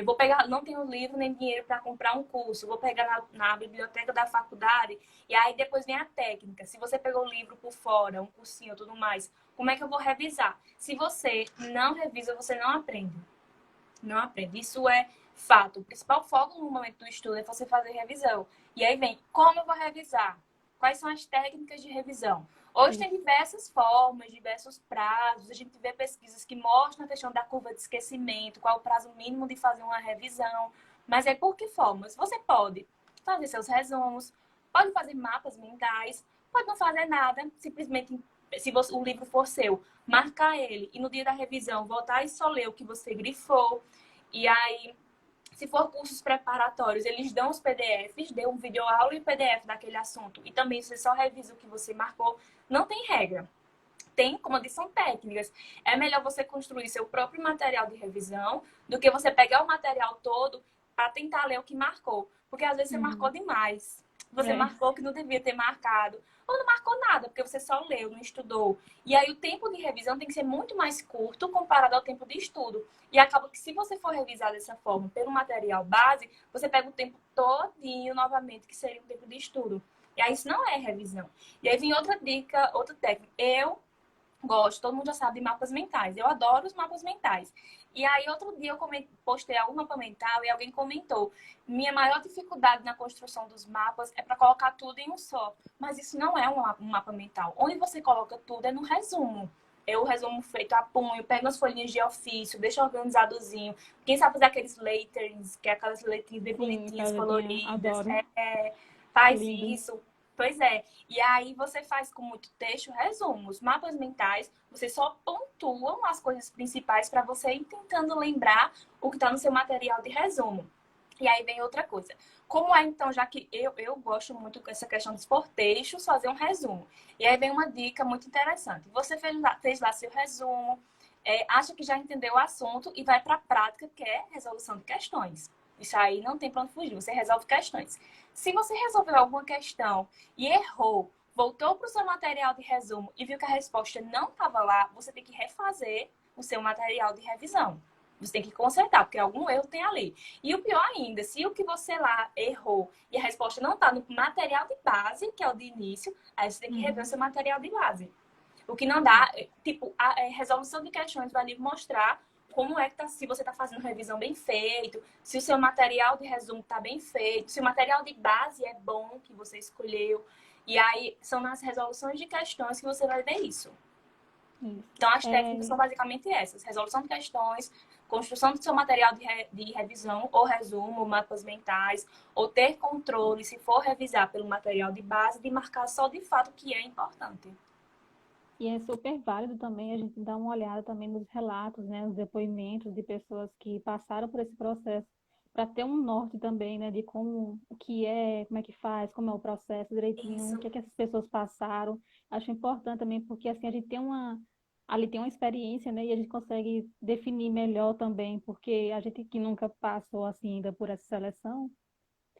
B: Vou pegar, não tenho livro nem dinheiro para comprar um curso, vou pegar na biblioteca da faculdade e aí depois vem a técnica. Se você pegou o livro por fora, um cursinho e tudo mais, como é que eu vou revisar? Se você não revisa, você não aprende. Não aprende. Isso é fato. O principal foco no momento do estudo é você fazer revisão. E aí vem, como eu vou revisar? Quais são as técnicas de revisão? Hoje tem diversas formas, diversos prazos. A gente vê pesquisas que mostram a questão da curva de esquecimento, qual é o prazo mínimo de fazer uma revisão. Mas é por que formas? Você pode fazer seus resumos, pode fazer mapas mentais, pode não fazer nada, simplesmente, se o livro for seu, marcar ele e no dia da revisão voltar e só ler o que você grifou. E aí, se for cursos preparatórios, eles dão os PDFs, dê um videoaula e PDF daquele assunto. E também você só revisa o que você marcou. Não tem regra. Tem, como eu disse, são técnicas. É melhor você construir seu próprio material de revisão do que você pegar o material todo para tentar ler o que marcou. Porque às vezes você marcou demais. Você marcou que não devia ter marcado. Ou não marcou nada, porque você só leu, não estudou. E aí o tempo de revisão tem que ser muito mais curto comparado ao tempo de estudo. E acaba que se você for revisar dessa forma pelo material base, você pega o tempo todinho novamente, que seria um tempo de estudo. E aí isso não é revisão. E aí vem outra dica, outra técnica. Eu gosto, todo mundo já sabe de mapas mentais. Eu adoro os mapas mentais. E aí, outro dia, eu postei algum mapa mental e alguém comentou: minha maior dificuldade na construção dos mapas é para colocar tudo em um só. Mas isso não é um mapa mental. Onde você coloca tudo é no resumo. Eu resumo feito a punho, pego as folhinhas de ofício, deixo organizadozinho. Quem sabe fazer aqueles letterings, que é aquelas letrinhas bem bonitinhas, coloridas.
A: Adoro.
B: Faz
A: Lindo.
B: isso. Pois é. E aí você faz com muito texto, resumos, mapas mentais, você só pontuam as coisas principais para você ir tentando lembrar o que está no seu material de resumo. E aí vem outra coisa. Como é, então, já que eu gosto muito dessa questão de por textos, fazer um resumo. E aí vem uma dica muito interessante. Você fez lá seu resumo, acha que já entendeu o assunto e vai para a prática, que é resolução de questões. Isso aí não tem para onde fugir, você resolve questões. Se você resolveu alguma questão e errou, voltou para o seu material de resumo e viu que a resposta não estava lá, você tem que refazer o seu material de revisão. Você tem que consertar, porque algum erro tem ali. E o pior ainda, se o que você lá errou e a resposta não está no material de base, que é o de início, aí você tem que rever o seu material de base. O que não dá, tipo, a resolução de questões vai lhe mostrar como é que tá, se você está fazendo revisão bem feito, se o seu material de resumo está bem feito, se o material de base é bom que você escolheu. E aí são nas resoluções de questões que você vai ver isso. Então, as técnicas são basicamente essas: resolução de questões, construção do seu material de revisão ou resumo, mapas mentais, ou ter controle, se for revisar pelo material de base, de marcar só de fato o que é importante.
A: E é super válido também a gente dar uma olhada também nos relatos, né, os depoimentos de pessoas que passaram por esse processo, para ter um norte também, né, de como o que é, como é que faz, como é o processo direitinho, o
B: Isso.
A: que é que essas pessoas passaram. Acho importante também porque assim a gente tem uma ali tem uma experiência, né, e a gente consegue definir melhor também, porque a gente que nunca passou assim ainda por essa seleção,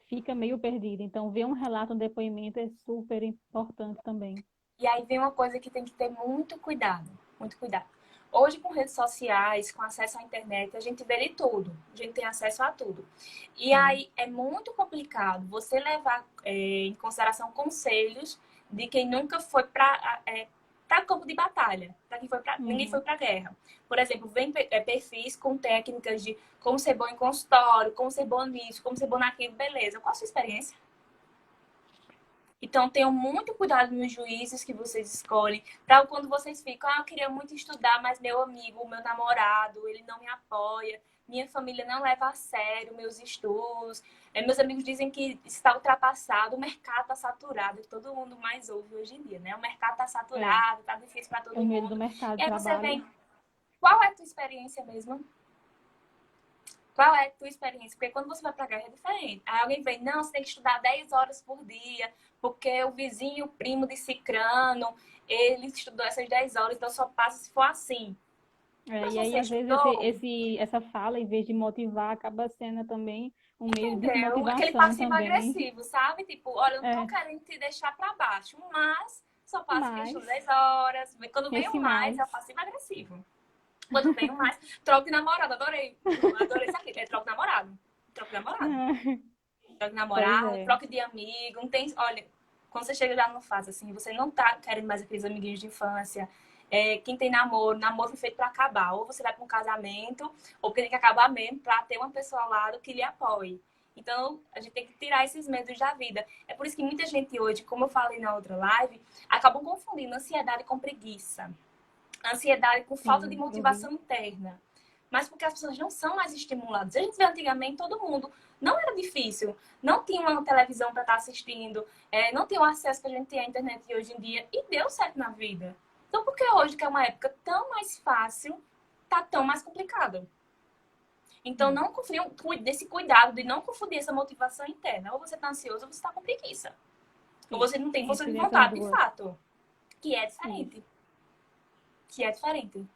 A: fica meio perdido. Então, ver um relato, um depoimento é super importante também.
B: E aí vem uma coisa que tem que ter muito cuidado, muito cuidado. Hoje, com redes sociais, com acesso à internet, a gente vê de tudo. A gente tem acesso a tudo. E
A: Sim.
B: aí é muito complicado você levar em consideração conselhos de quem nunca foi para campo de batalha, para quem foi ninguém foi
A: Uhum.
B: para a guerra. Por exemplo, vem perfis com técnicas de como ser bom em consultório, como ser bom nisso, como ser bom naquilo, beleza. Qual a sua experiência? Então, tenham muito cuidado nos juízes que vocês escolhem, para quando vocês ficam, eu queria muito estudar, mas meu amigo, meu namorado, ele não me apoia, minha família não leva a sério meus estudos, meus amigos dizem que está ultrapassado, o mercado está saturado, que todo mundo mais ouve hoje em dia, né? O mercado está
A: É,
B: saturado, está difícil para
A: é o
B: todo
A: medo do
B: mundo.
A: mercado
B: E
A: de
B: aí você
A: trabalho.
B: vem, qual é a tua experiência mesmo? Qual é a tua experiência? Porque quando você vai pra guerra é diferente. Aí alguém vem, não, você tem que estudar 10 horas por dia, porque o vizinho, o primo de cicrano, ele estudou essas 10 horas, então só passa se for assim.
A: É,
B: Mas
A: e aí,
B: você
A: às vezes,
B: estudou,
A: essa fala, em vez de motivar, acaba sendo também um meio de
B: entendeu? Aquele
A: desmotivação também.
B: passivo-agressivo, sabe? Tipo, olha, eu não tô
A: É,
B: querendo te deixar pra baixo, mas só passa que
A: mas,
B: estuda 10 horas. Quando vem o
A: esse
B: mais,
A: mais.
B: é o passivo-agressivo. Quando vem o mais, troca de namorado. Adorei. Adorei isso aqui. É troca de namorado. Troca de namorado. Troca de
A: Pois
B: namorado,
A: é.
B: troca de amigo. Não tem. Olha, quando você chega já numa fase assim, você não tá querendo mais aqueles amiguinhos de infância. É, quem tem namoro, namoro foi feito pra acabar. Ou você vai pra um casamento, ou porque tem que acabar mesmo pra ter uma pessoa ao lado que lhe apoie. Então, a gente tem que tirar esses medos da vida. É por isso que muita gente hoje, como eu falei na outra live, acabam confundindo ansiedade com preguiça. Ansiedade com falta de
A: Sim, eu vi.
B: motivação interna. Mas porque as pessoas não são mais estimuladas. A gente vê antigamente todo mundo. Não era difícil. Não tinha uma televisão para estar assistindo. Não tinha o acesso que a gente tem à internet hoje em dia. E deu certo na vida. Então por que hoje, que é uma época tão mais fácil, tá tão mais complicado? Então
A: É.
B: não confundir desse cuidado de não confundir essa motivação interna. Ou você tá ansioso ou você tá com preguiça. Ou você
A: Isso.
B: não tem força de
A: Entre essas
B: vontade, de
A: duas.
B: fato. Que é
A: Isso.
B: diferente. Que é diferente.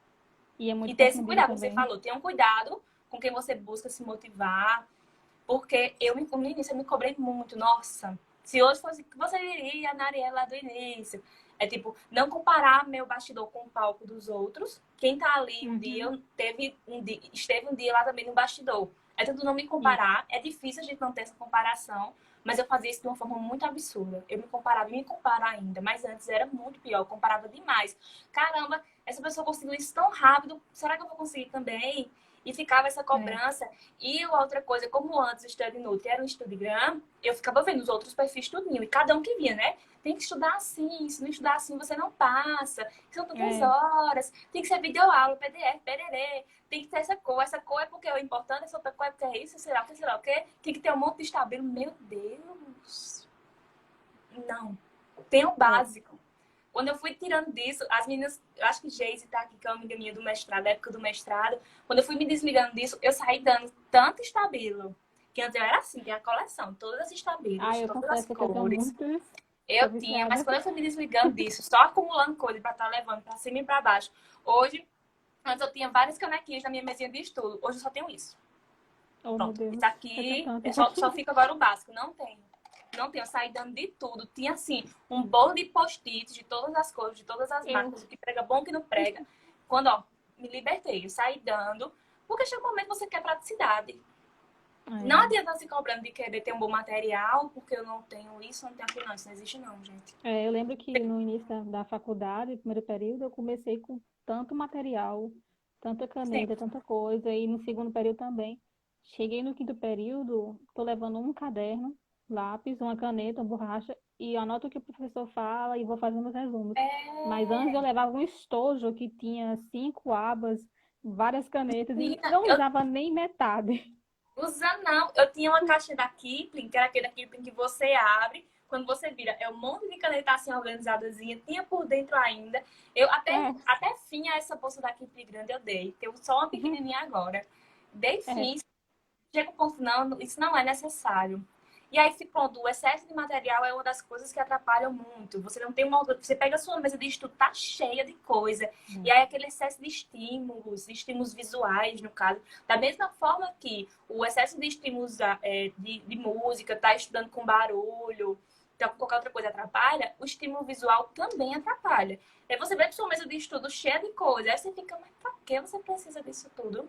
A: E é
B: E
A: muito
B: ter esse
A: confundido
B: cuidado, como você
A: também.
B: falou, tenha um cuidado com quem você busca se motivar, porque no início eu me cobrei muito, nossa, se hoje fosse que você diria na Ariel lá do início, é tipo, não comparar meu bastidor com o palco dos outros, quem tá ali um
A: Uhum.
B: dia, esteve um dia lá também no bastidor, é tudo não me
A: Isso.
B: comparar, é difícil a gente não ter essa comparação, mas eu fazia isso de uma forma muito absurda. Eu me comparava e me comparo ainda, mas antes era muito pior, eu comparava demais. Caramba, essa pessoa conseguiu isso tão rápido, será que eu vou conseguir também? E ficava essa
A: É.
B: cobrança. E outra coisa, como antes o Study Nutri era um Instagram, eu ficava vendo os outros perfis tudinho. E cada um que via, né? Tem que estudar assim, se não estudar assim você não passa. São tantas
A: É.
B: horas. Tem que ser videoaula, PDF, pererê. Tem que ter essa cor. Essa cor é porque é o importante, essa outra cor é porque é isso, sei lá o quê. Tem que ter um monte de estabelo. Meu Deus. Não. Tem o
A: É.
B: básico. Quando eu fui tirando disso, as meninas, eu acho que Geise tá aqui, que é uma amiga minha do mestrado, da época do mestrado, quando eu fui me desligando disso, eu saí dando tanto estabilo, que antes eu era assim, tinha a coleção, todas as
A: Ah,
B: estabilos,
A: eu
B: todas as
A: confesso que eu tenho
B: cores,
A: muitos. Tô
B: eu tinha, mas
A: viciada.
B: quando eu fui me desligando disso, só acumulando coisa pra estar levando pra cima e pra baixo. Hoje, antes eu tinha várias canequinhas na minha mesinha de estudo, hoje eu só tenho isso.
A: Oh, meu
B: Pronto, isso
A: Deus. Eu tenho
B: aqui
A: tantos
B: só
A: aqui.
B: fica agora o básico, não tenho. Não tenho, eu saí dando de tudo. Tinha assim, um bolo de post-its de todas as cores, de todas as
A: Eu.
B: marcas, o que prega bom, o que não prega. Quando, ó, me libertei, eu saí dando, porque chega um momento que você quer praticidade. Não
A: É.
B: adianta se cobrando de querer ter um bom material, porque eu não tenho isso, não tenho aquilo, não. Isso não existe, não, gente.
A: É, eu lembro que no início da faculdade, primeiro período, eu comecei com tanto material, tanta
B: Sim.
A: caneta, tanta coisa, e no segundo período também. Cheguei no quinto período, estou levando um caderno, lápis, uma caneta, uma borracha, e anoto o que o professor fala e vou fazendo os resumos. Mas antes eu
B: É.
A: levava um estojo que tinha 5 abas, várias canetas, e
B: Menina,
A: não
B: eu
A: usava nem metade.
B: usa não. Eu tinha uma caixa da Kipling, que era aquele da Kipling que você abre, quando você vira, é um monte de caneta assim organizadazinha, tinha por dentro ainda. Eu
A: É,
B: até fim a essa bolsa da Kipling grande eu dei. Tenho só uma pequenininha agora. Dei
A: é,
B: fim, chega um ponto, não, isso não é necessário. E aí, pronto, o excesso de material é uma das coisas que atrapalham muito. Você não tem uma. Você pega a sua mesa de estudo, tá cheia de coisa. E aí, aquele excesso de estímulos visuais, no caso. Da mesma forma que o excesso de estímulos de música, tá estudando com barulho, então qualquer outra coisa atrapalha, o estímulo visual também atrapalha. Aí você vê a sua mesa de estudo cheia de coisa. Aí você fica, mas pra que você precisa disso tudo?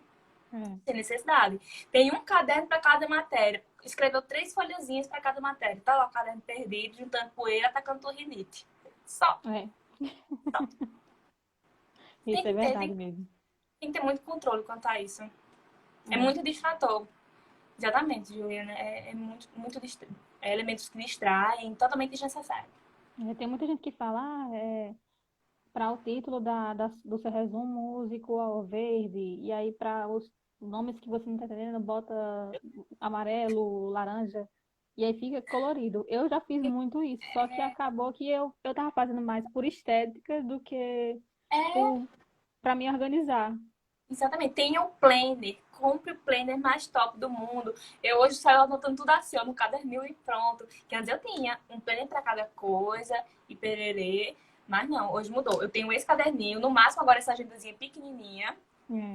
A: é.
B: Sem necessidade. Tem um caderno para cada matéria. Escreveu 3 folhazinhas para cada matéria. Tá lá o caderno perdido, juntando poeira, atacando rinite. Só.
A: É.
B: Só.
A: Isso é verdade mesmo.
B: Tem que ter muito controle quanto a isso. É
A: É.
B: muito distrator. Exatamente, Juliana. É muito, muito elementos que distraem, totalmente desnecessário.
A: É, tem muita gente que fala, para o título do seu resumo, músico ao verde, e aí para os nomes que você não está entendendo, bota amarelo, laranja, e aí fica colorido. Eu já fiz muito isso, só que acabou que eu tava fazendo mais por estética do que
B: É,
A: por para me organizar.
B: exatamente. Tenha um planner. compre o planner mais top do mundo. Eu hoje saio anotando tudo assim, ó, no caderninho e pronto. Que antes eu tinha um planner para cada coisa e pererê. Mas não, hoje mudou. Eu tenho esse caderninho, no máximo agora essa agendazinha pequenininha.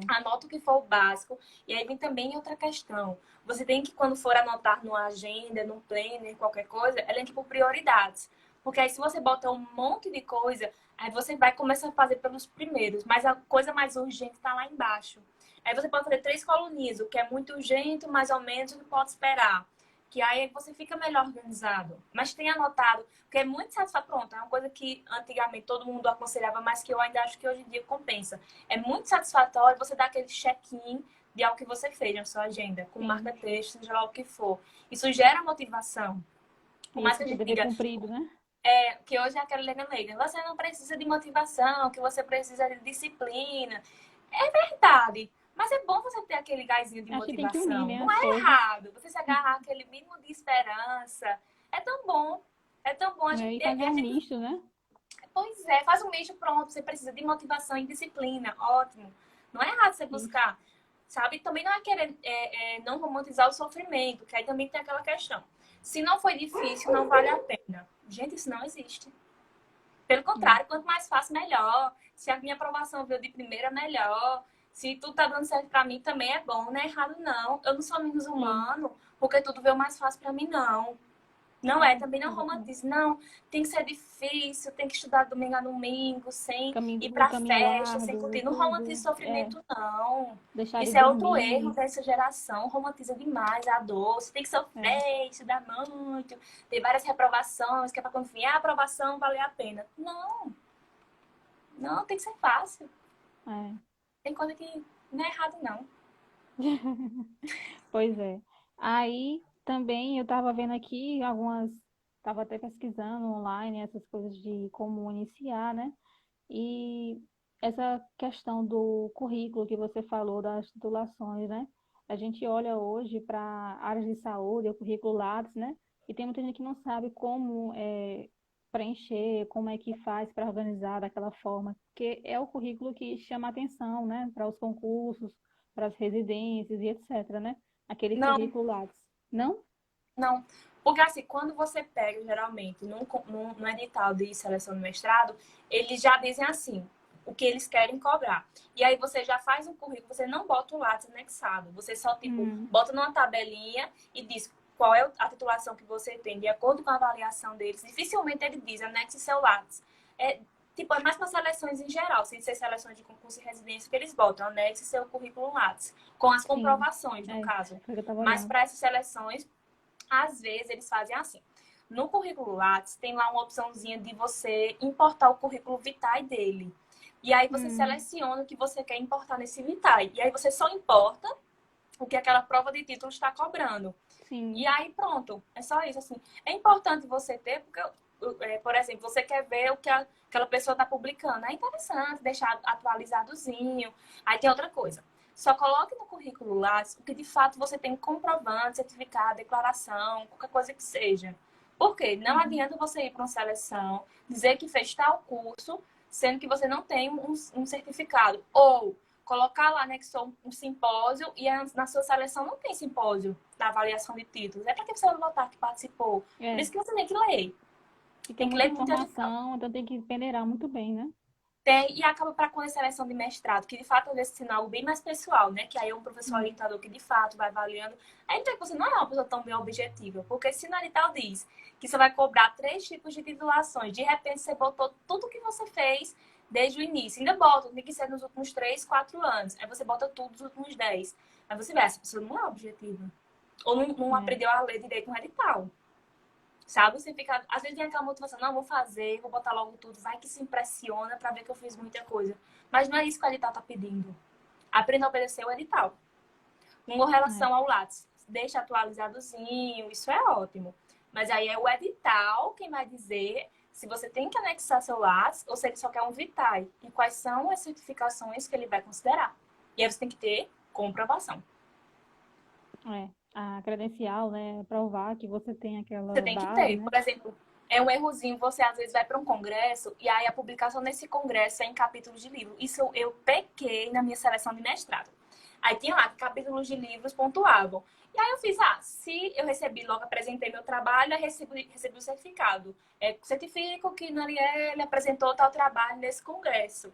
B: Anota o que for o básico. E aí vem também outra questão. Você tem que, quando for anotar numa agenda, num planner, qualquer coisa, elenque por prioridades. Porque aí se você bota um monte de coisa, aí você vai começar a fazer pelos primeiros. Mas a coisa mais urgente está lá embaixo. Aí você pode fazer 3 coluninhas, o que é muito urgente, mais ou menos o que pode esperar. Que aí você fica melhor organizado. Mas tem anotado, porque é muito satisfatório. Pronto, é uma coisa que antigamente todo mundo aconselhava, mas que eu ainda acho que hoje em dia compensa. É muito satisfatório você dar aquele check-in de algo que você fez na sua agenda, com marca-texto, seja lá o que for. Isso gera motivação. Por mais que a gente
A: dever
B: diga
A: cumprido, né?
B: que hoje é aquela Helena Leiga, você não precisa de motivação, que você precisa de disciplina. É verdade. Mas é bom você ter aquele gásinho de
A: Acho que tem que unir,
B: motivação.
A: né,
B: Não
A: as
B: é
A: coisas.
B: errado. Você se agarrar aquele mínimo de esperança. É tão bom. É tão bom a gente
A: E
B: ter.
A: fazer um misto, né?
B: Pois é, faz um mês pronto. Você precisa de motivação e disciplina. Ótimo. Não é errado você
A: Isso.
B: buscar. Sabe? Também não é querer não romantizar o sofrimento, que aí também tem aquela questão. Se não foi difícil, não vale a pena. Gente, isso não existe. Pelo contrário, quanto mais fácil, melhor. Se a minha aprovação veio de primeira, melhor. Se tudo tá dando certo pra mim, também é bom, não é errado, não. Eu não sou menos humano, porque tudo veio mais fácil pra mim, não. Não é, também não
A: Exatamente.
B: romantize. Não, tem que ser difícil, tem que estudar domingo a domingo, sem ir
A: O
B: pra
A: caminho
B: festa, sem
A: árduo e
B: curtir. Não
A: tudo.
B: romantize sofrimento, não.
A: Deixar de
B: Isso é outro erro
A: dormir.
B: dessa geração. Romantiza demais a dor. Você tem que
A: É,
B: sofrer, estudar muito, ter várias reprovações, que é pra quando vier a aprovação valer a pena. Não, não, tem que ser fácil.
A: é.
B: Tem coisa que não é errado, não.
A: Pois é. Aí também eu tava vendo aqui algumas, tava até pesquisando online essas coisas de como iniciar, né? E essa questão do currículo que você falou, das titulações, né? A gente olha hoje para áreas de saúde, o currículo Lattes, né? E tem muita gente que não sabe como preencher, como é que faz para organizar daquela forma, porque é o currículo que chama atenção, né? Para os concursos, para as residências e etc, né? Aquele
B: Não,
A: currículo Lattes. Não?
B: não. Porque assim, quando você pega, geralmente, num edital de seleção do mestrado, eles já dizem assim, o que eles querem cobrar. E aí você já faz um currículo, você não bota o Lattes anexado. Você só, tipo, bota numa tabelinha e diz qual é a titulação que você tem, de acordo com a avaliação deles. Dificilmente ele diz, anexe seu Lattes. É, tipo, é mais para seleções em geral, sem ser seleções de concurso e residência que eles botam, anexe seu currículo Lattes, com as
A: Sim.
B: comprovações, no
A: É,
B: caso.
A: foi o que eu estava
B: Mas
A: olhando.
B: para essas seleções, às vezes eles fazem assim. No currículo Lattes tem lá uma opçãozinha de você importar o currículo vitae dele. E aí você seleciona o que você quer importar nesse vitae. E aí você só importa o que aquela prova de título está cobrando. E
A: Sim.
B: aí pronto, é só isso assim. É importante você ter, porque, por exemplo, você quer ver o que aquela pessoa está publicando. É interessante deixar atualizadozinho. Aí tem outra coisa. Só coloque no currículo lá o que de fato você tem comprovante, certificado, declaração, qualquer coisa que seja. Por quê? Não adianta você ir para uma seleção, dizer que fez tal curso, sendo que você não tem um certificado. Ou colocar lá, né, que sou um simpósio e na sua seleção não tem simpósio da avaliação de títulos. É para que você vai botar que participou. Por
A: É.
B: isso que você tem que ler.
A: Fica
B: Tem que
A: muita
B: ler muito edital.
A: informação, então tem que peneirar muito bem, né?
B: Tem, e acaba para com a seleção de mestrado, que de fato às vezes é algo bem mais pessoal, né? Que aí é um professor orientador que de fato vai avaliando. Aí então você não é uma pessoa tão bem objetiva, porque se no edital diz que você vai cobrar 3 tipos de titulações, de repente você botou tudo que você fez desde o início. Ainda bota, tem que ser nos últimos 3, 4 anos. Aí você bota tudo nos últimos 10. Aí você vê, essa pessoa não é objetiva. Ou não
A: É,
B: aprendeu a ler direito no edital. Sabe? Você fica. Às vezes tem aquela motivação, não, vou fazer, vou botar logo tudo, vai que se impressiona pra ver que eu fiz muita coisa. Mas não é isso que o edital tá pedindo. Aprenda a obedecer o edital. Com
A: é.
B: relação ao Lattes, deixa atualizadozinho, isso é ótimo. Mas aí é o edital quem vai dizer se você tem que anexar seu Lattes ou se ele só quer um Vitae. E quais são as certificações que ele vai considerar. E aí você tem que ter comprovação.
A: É. A credencial, né? Provar que você tem
B: Você
A: aquela
B: tem que
A: base,
B: ter.
A: né?
B: Por exemplo, é um errozinho, você às vezes vai para um congresso e aí a publicação nesse congresso é em capítulos de livro. Isso eu pequei na minha seleção de mestrado. Aí tinha lá capítulos de livros pontuavam. E aí eu fiz, se eu recebi, logo apresentei meu trabalho, eu recebi o certificado. Certifico que Narielle apresentou tal trabalho nesse congresso.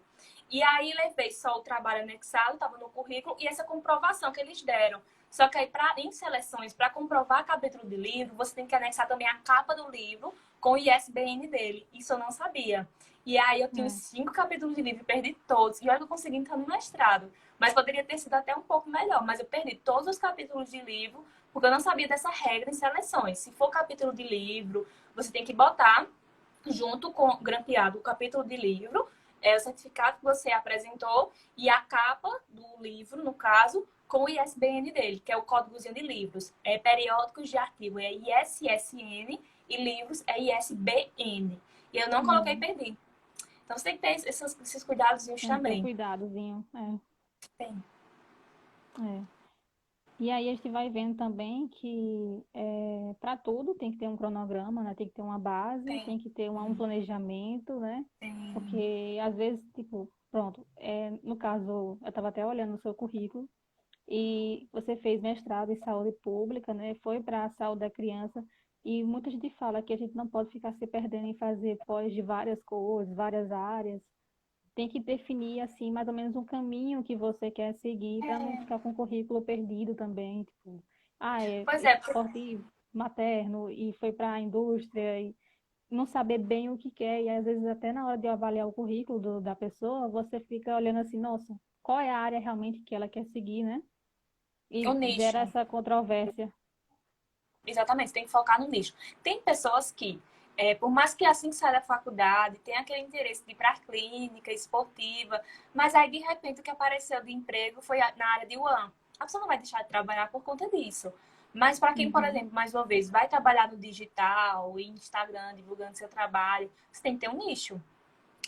B: E aí levei só o trabalho anexado, estava no currículo, e essa comprovação que eles deram. Só que aí, em seleções, para comprovar capítulo de livro, você tem que anexar também a capa do livro com o ISBN dele. Isso eu não sabia. E aí eu tinha os
A: É.
B: 5 capítulos de livro e perdi todos. E olha que eu consegui entrar no mestrado. Mas poderia ter sido até um pouco melhor. Mas eu perdi todos os capítulos de livro porque eu não sabia dessa regra em seleções. Se for capítulo de livro, você tem que botar junto com grampeado o capítulo de livro, o certificado que você apresentou e a capa do livro, no caso, com o ISBN dele, que é o códigozinho de livros. É periódicos de artigo, é ISSN e livros é ISBN. E eu não coloquei
A: Uhum.
B: perdi. Então você tem que ter esses cuidados
A: Tem que ter
B: também.
A: cuidadozinho.
B: Tem.
A: É. E aí a gente vai vendo também que para tudo tem que ter um cronograma, né? Tem que ter uma base,
B: Tem.
A: tem que ter um planejamento, né?
B: Tem.
A: Porque às vezes, tipo, pronto, no caso, eu estava até olhando no seu currículo e você fez mestrado em saúde pública, né? Foi para a saúde da criança e muita gente fala que a gente não pode ficar se perdendo em fazer pós de várias coisas, várias áreas. Tem que definir assim mais ou menos um caminho que você quer seguir para não ficar com o currículo perdido também, tipo,
B: Pois é,
A: esporte materno e foi para a indústria e não saber bem o que quer e às vezes até na hora de avaliar o currículo da pessoa, você fica olhando assim, nossa, qual é a área realmente que ela quer seguir, né?
B: o
A: E gera
B: nicho.
A: essa controvérsia.
B: Exatamente, você tem que focar no nicho. Tem pessoas que, por mais que assim que sai da faculdade, tem aquele interesse de ir para a clínica, esportiva, mas aí de repente o que apareceu de emprego foi na área de UAM. A pessoa não vai deixar de trabalhar por conta disso. Mas para quem, por
A: Uhum,
B: exemplo, mais uma vez, vai trabalhar no digital, Instagram, divulgando seu trabalho, você tem que ter um nicho.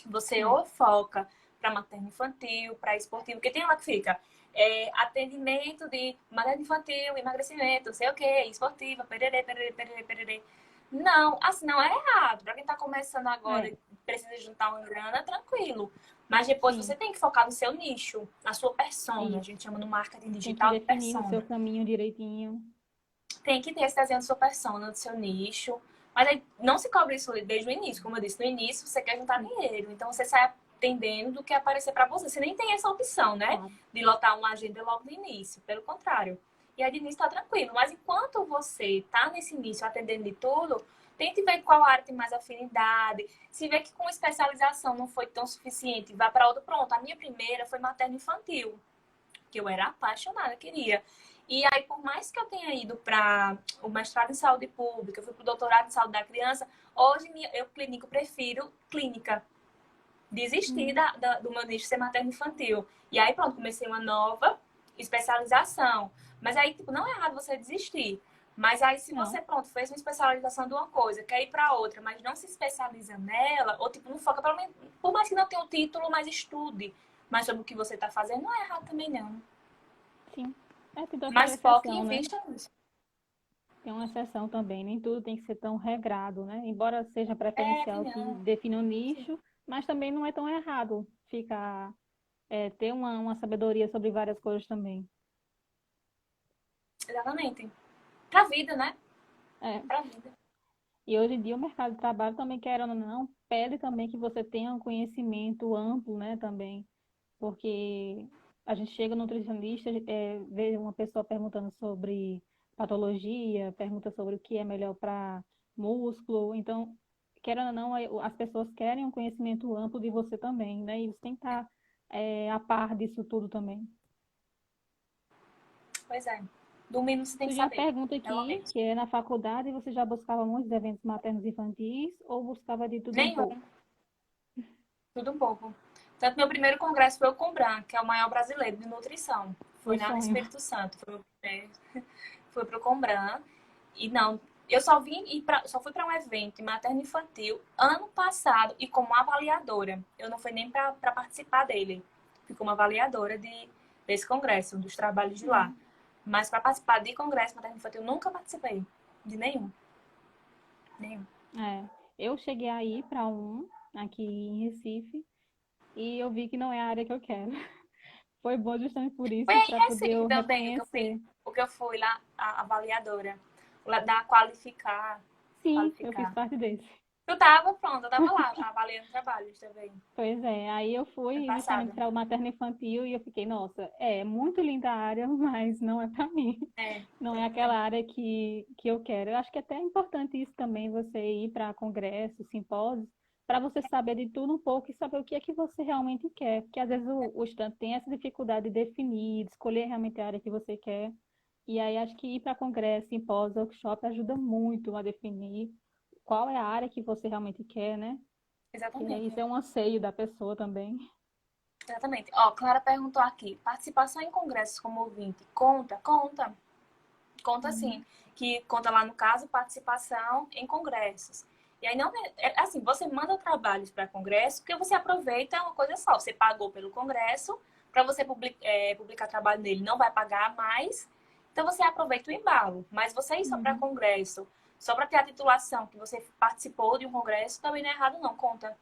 B: Você
A: é,
B: ou foca para materno infantil, para esportivo, porque tem lá que fica atendimento de materno infantil, emagrecimento, não sei o que, esportiva, pererê, pererê, pererê, pererê. Não, assim não é errado. Para quem está começando agora
A: é,
B: e precisa juntar uma grana, tranquilo. Mas depois você
A: sim,
B: tem que focar no seu nicho, na sua persona. A
A: isso.
B: gente chama no marketing
A: Tem que
B: digital de
A: definir o seu
B: persona.
A: caminho direitinho.
B: Tem que ter esse desenho da sua persona, do seu nicho. Mas aí não se cobre isso desde o início. Como eu disse, no início você quer juntar dinheiro. Então você sai atendendo do que aparecer para você. Você nem tem essa opção, né?
A: Claro.
B: De lotar uma agenda logo no início. Pelo contrário. E aí de início tá tranquilo. Mas enquanto você tá nesse início atendendo de tudo, tente ver qual área tem mais afinidade. Se vê que com especialização não foi tão suficiente, vá para outra. Pronto, a minha primeira foi materno infantil, que eu era apaixonada, queria. E aí, por mais que eu tenha ido para o mestrado em saúde pública, eu fui para o doutorado em saúde da criança, hoje eu clínico prefiro clínica. Desisti
A: Hum,
B: do meu nicho ser materno infantil. E aí, pronto, comecei uma nova especialização. Mas aí, tipo, não é errado você desistir. Mas aí, se
A: não.
B: você, pronto, fez uma especialização de uma coisa, quer ir para outra, mas não se especializa nela, ou tipo, não foca, pelo menos, por mais que não tenha o título, mas estude mais sobre o que você está fazendo, não é errado também, não.
A: Sim. Tem toda essa
B: Mas foque e
A: exceção, né?
B: invista nisso.
A: Tem uma exceção também. Nem tudo tem que ser tão regrado, né? Embora seja preferencial que
B: Não.
A: defina um nicho, mas também não é tão errado ficar, ter uma sabedoria sobre várias coisas também.
B: Exatamente. Pra vida, né?
A: É.
B: Pra vida.
A: E hoje em dia o mercado de trabalho também, querendo ou não, pede também que você tenha um conhecimento amplo, né, também. Porque a gente chega no nutricionista, vê uma pessoa perguntando sobre patologia, pergunta sobre o que é melhor para músculo. Então, querendo ou não, as pessoas querem um conhecimento amplo de você também, né? E você tem que estar a par disso tudo também.
B: Pois é. Do mínimo você tem que
A: Surgiu uma
B: saber.
A: pergunta
B: Pelo
A: aqui,
B: menos.
A: que é na faculdade, você já buscava muitos eventos maternos infantis ou buscava de tudo um pouco?
B: Nenhum. Tudo um pouco. Tanto meu primeiro congresso foi o Combran, que é o maior brasileiro de nutrição. Foi
A: Meu
B: lá no
A: sonho.
B: Espírito Santo. Foi pro Combran. E não, eu só só fui para um evento de materno infantil ano passado e como avaliadora. Eu não fui nem para participar dele. Fui como avaliadora desse congresso, dos trabalhos de lá.
A: Hum,
B: Mas para participar de congresso materno infantil, eu nunca participei de nenhum. Nenhum.
A: eu cheguei a ir para um aqui em Recife e eu vi que não é a área que eu quero. foi bom justamente por
B: Foi
A: isso,
B: aí
A: para poder
B: recente
A: eu
B: também
A: reconhecer.
B: o que eu fui lá, a avaliadora, lá da qualificar,
A: Sim, eu fiz
B: qualificar.
A: parte desse.
B: Eu tava pronta, eu tava lá avaliando trabalhos também,
A: Pois é, aí eu
B: ano
A: fui justamente
B: passado.
A: para o materno infantil e eu fiquei, nossa, é muito linda a área, mas não é para mim.
B: É,
A: Não é aquela
B: também.
A: área que eu quero. Eu acho que é até importante isso também, você ir para congressos, simpósios, para você saber de tudo um pouco e saber o que é que você realmente quer. Porque às vezes o estudante tem essa dificuldade de definir, de escolher realmente a área que você quer. E aí acho que ir para congresso, simpósio, workshop ajuda muito a definir qual é a área que você realmente quer, né? Que isso
B: Exatamente.
A: é um anseio da pessoa também.
B: Exatamente. Ó, Clara perguntou aqui, participação em congressos como ouvinte, conta? Conta. Conta sim,
A: Uhum.
B: que conta lá no caso participação em congressos. E aí não é assim, você manda trabalhos para congresso porque você aproveita uma coisa só, você pagou pelo congresso para você publicar trabalho nele, não vai pagar mais, então você aproveita o embalo. Mas você ir só para
A: Uhum.
B: congresso, só para ter a titulação que você participou de um congresso, também não é errado não, conta.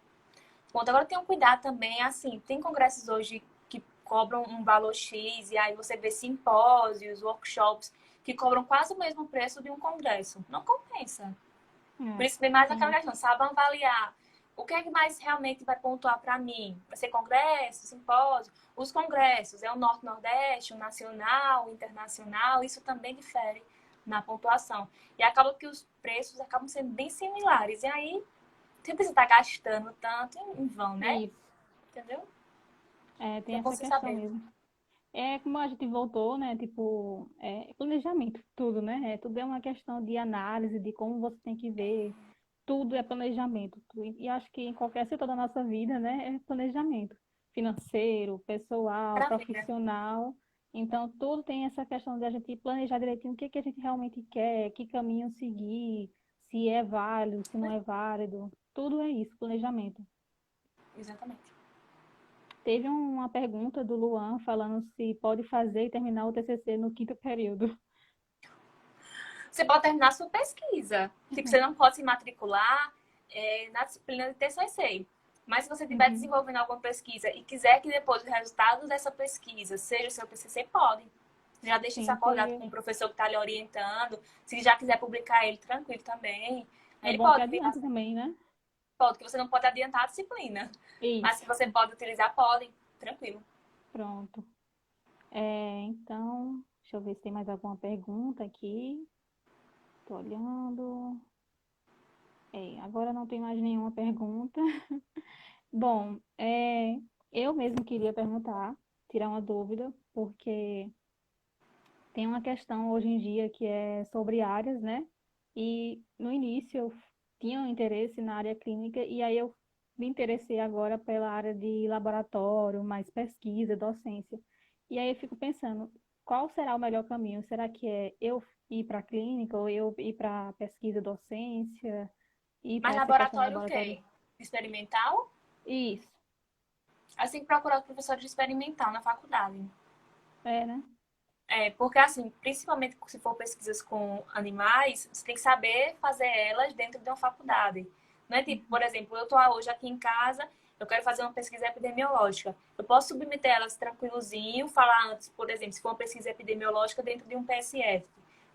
B: Conta. Agora tem um cuidado também, assim, tem congressos hoje que cobram um valor X e aí você vê simpósios, workshops que cobram quase o mesmo preço de um congresso. Não compensa. Por
A: É,
B: isso vem mais aquela
A: sim.
B: questão, sabe avaliar o que é que mais realmente vai pontuar para mim? Vai ser congresso, simpósio? Os congressos, é o Norte-Nordeste, o nacional, o internacional, isso também difere na pontuação. E acaba que os preços acabam sendo bem similares. E aí, você precisa estar gastando tanto em vão, né?
A: Isso.
B: Entendeu?
A: É, tem
B: Então,
A: essa
B: você
A: questão
B: saber.
A: mesmo. É como a gente voltou, né? Tipo, planejamento, tudo, né? Tudo é uma questão de análise, de como você tem que ver. Tudo é planejamento. E acho que em qualquer setor da nossa vida, né? É planejamento. Financeiro, pessoal,
B: Pra vida.
A: profissional. Então, tudo tem essa questão de a gente planejar direitinho o que que a gente realmente quer, que caminho seguir, se é válido, se não é válido. Tudo é isso, planejamento.
B: Exatamente.
A: Teve uma pergunta do Luan falando se pode fazer e terminar o TCC no quinto período.
B: Você pode terminar a sua pesquisa. Tipo, você não pode se matricular na disciplina de TCC. Mas se você estiver
A: Uhum.
B: desenvolvendo alguma pesquisa e quiser que depois os resultados dessa pesquisa seja o seu TCC, pode. Já deixa isso
A: Sim,
B: acordado
A: foi.
B: com o professor que está lhe orientando. Se já quiser publicar ele, tranquilo também. Aí
A: É
B: ele
A: bom que
B: pode virar,
A: adianta também, né?
B: pode, que você não pode adiantar a disciplina. Mas
A: Isso,
B: que você pode utilizar, pode. Tranquilo.
A: pronto. Então, deixa eu ver se tem mais alguma pergunta aqui. Tô olhando. Agora não tem mais nenhuma pergunta. Bom, eu mesmo queria perguntar, tirar uma dúvida, porque tem uma questão hoje em dia que é sobre áreas, né? E no início eu tinha um interesse na área clínica e aí eu me interessei agora pela área de laboratório, mais pesquisa, docência. E aí eu fico pensando, qual será o melhor caminho? Será que é eu ir para a clínica ou eu ir para a pesquisa, docência, ir para
B: Mas
A: essa questão do
B: laboratório o
A: laboratório?
B: quê? Experimental?
A: Isso,
B: Aí você tem que procurar os professores de experimental na faculdade.
A: né?
B: Porque, assim, principalmente se for pesquisas com animais, você tem que saber fazer elas dentro de uma faculdade. Não é tipo, por exemplo, eu estou hoje aqui em casa, eu quero fazer uma pesquisa epidemiológica. Eu posso submeter elas tranquilozinho, falar antes, por exemplo, se for uma pesquisa epidemiológica dentro de um PSF.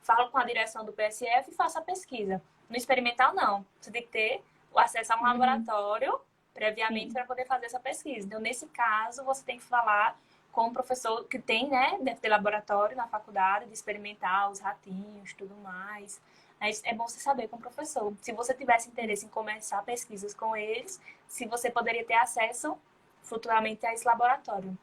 B: Falo com a direção do PSF e faço a pesquisa. No experimental, não. Você tem que ter o acesso a um
A: Uhum,
B: laboratório previamente
A: sim.
B: para poder fazer essa pesquisa. Então, nesse caso, você tem que falar com um professor que tem, né, deve ter laboratório na faculdade, de experimentar os ratinhos, tudo mais. Mas é bom você saber com o professor. Se você tivesse interesse em começar pesquisas com eles, se você poderia ter acesso futuramente a esse laboratório.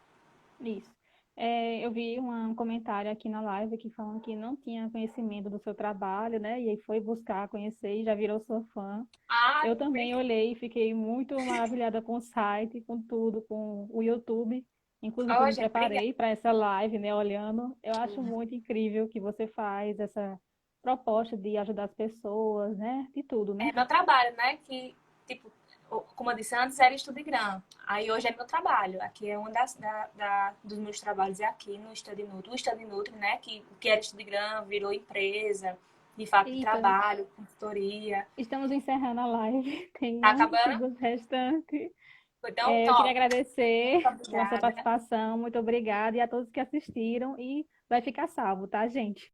A: Isso. Eu vi um comentário aqui na live aqui falando que não tinha conhecimento do seu trabalho, né? E aí foi buscar, conhecer e já virou sua fã.
B: Ah,
A: Eu também olhei e fiquei muito maravilhada com o site, com tudo, com o YouTube. Inclusive, eu me
B: hoje, obrigada.
A: preparei para essa live, né? Olhando. Eu acho muito incrível que você faz essa proposta de ajudar as pessoas, né? De tudo, né?
B: É meu trabalho, né? Que, tipo, como eu disse antes, era Estudigram. Aí hoje é meu trabalho. Aqui é dos meus trabalhos é aqui no Estudinutri. O Estudinutri, né? Que o que era Estudigram virou empresa, de fato de
A: Eita,
B: trabalho, consultoria.
A: estamos encerrando a live. Tem
B: Tá
A: 11
B: acabando?
A: segundos restantes.
B: Foi tão
A: Eu queria
B: top.
A: agradecer
B: Muito
A: pela sua
B: obrigada.
A: participação, muito obrigada, e a todos que assistiram, e vai ficar salvo, tá, gente?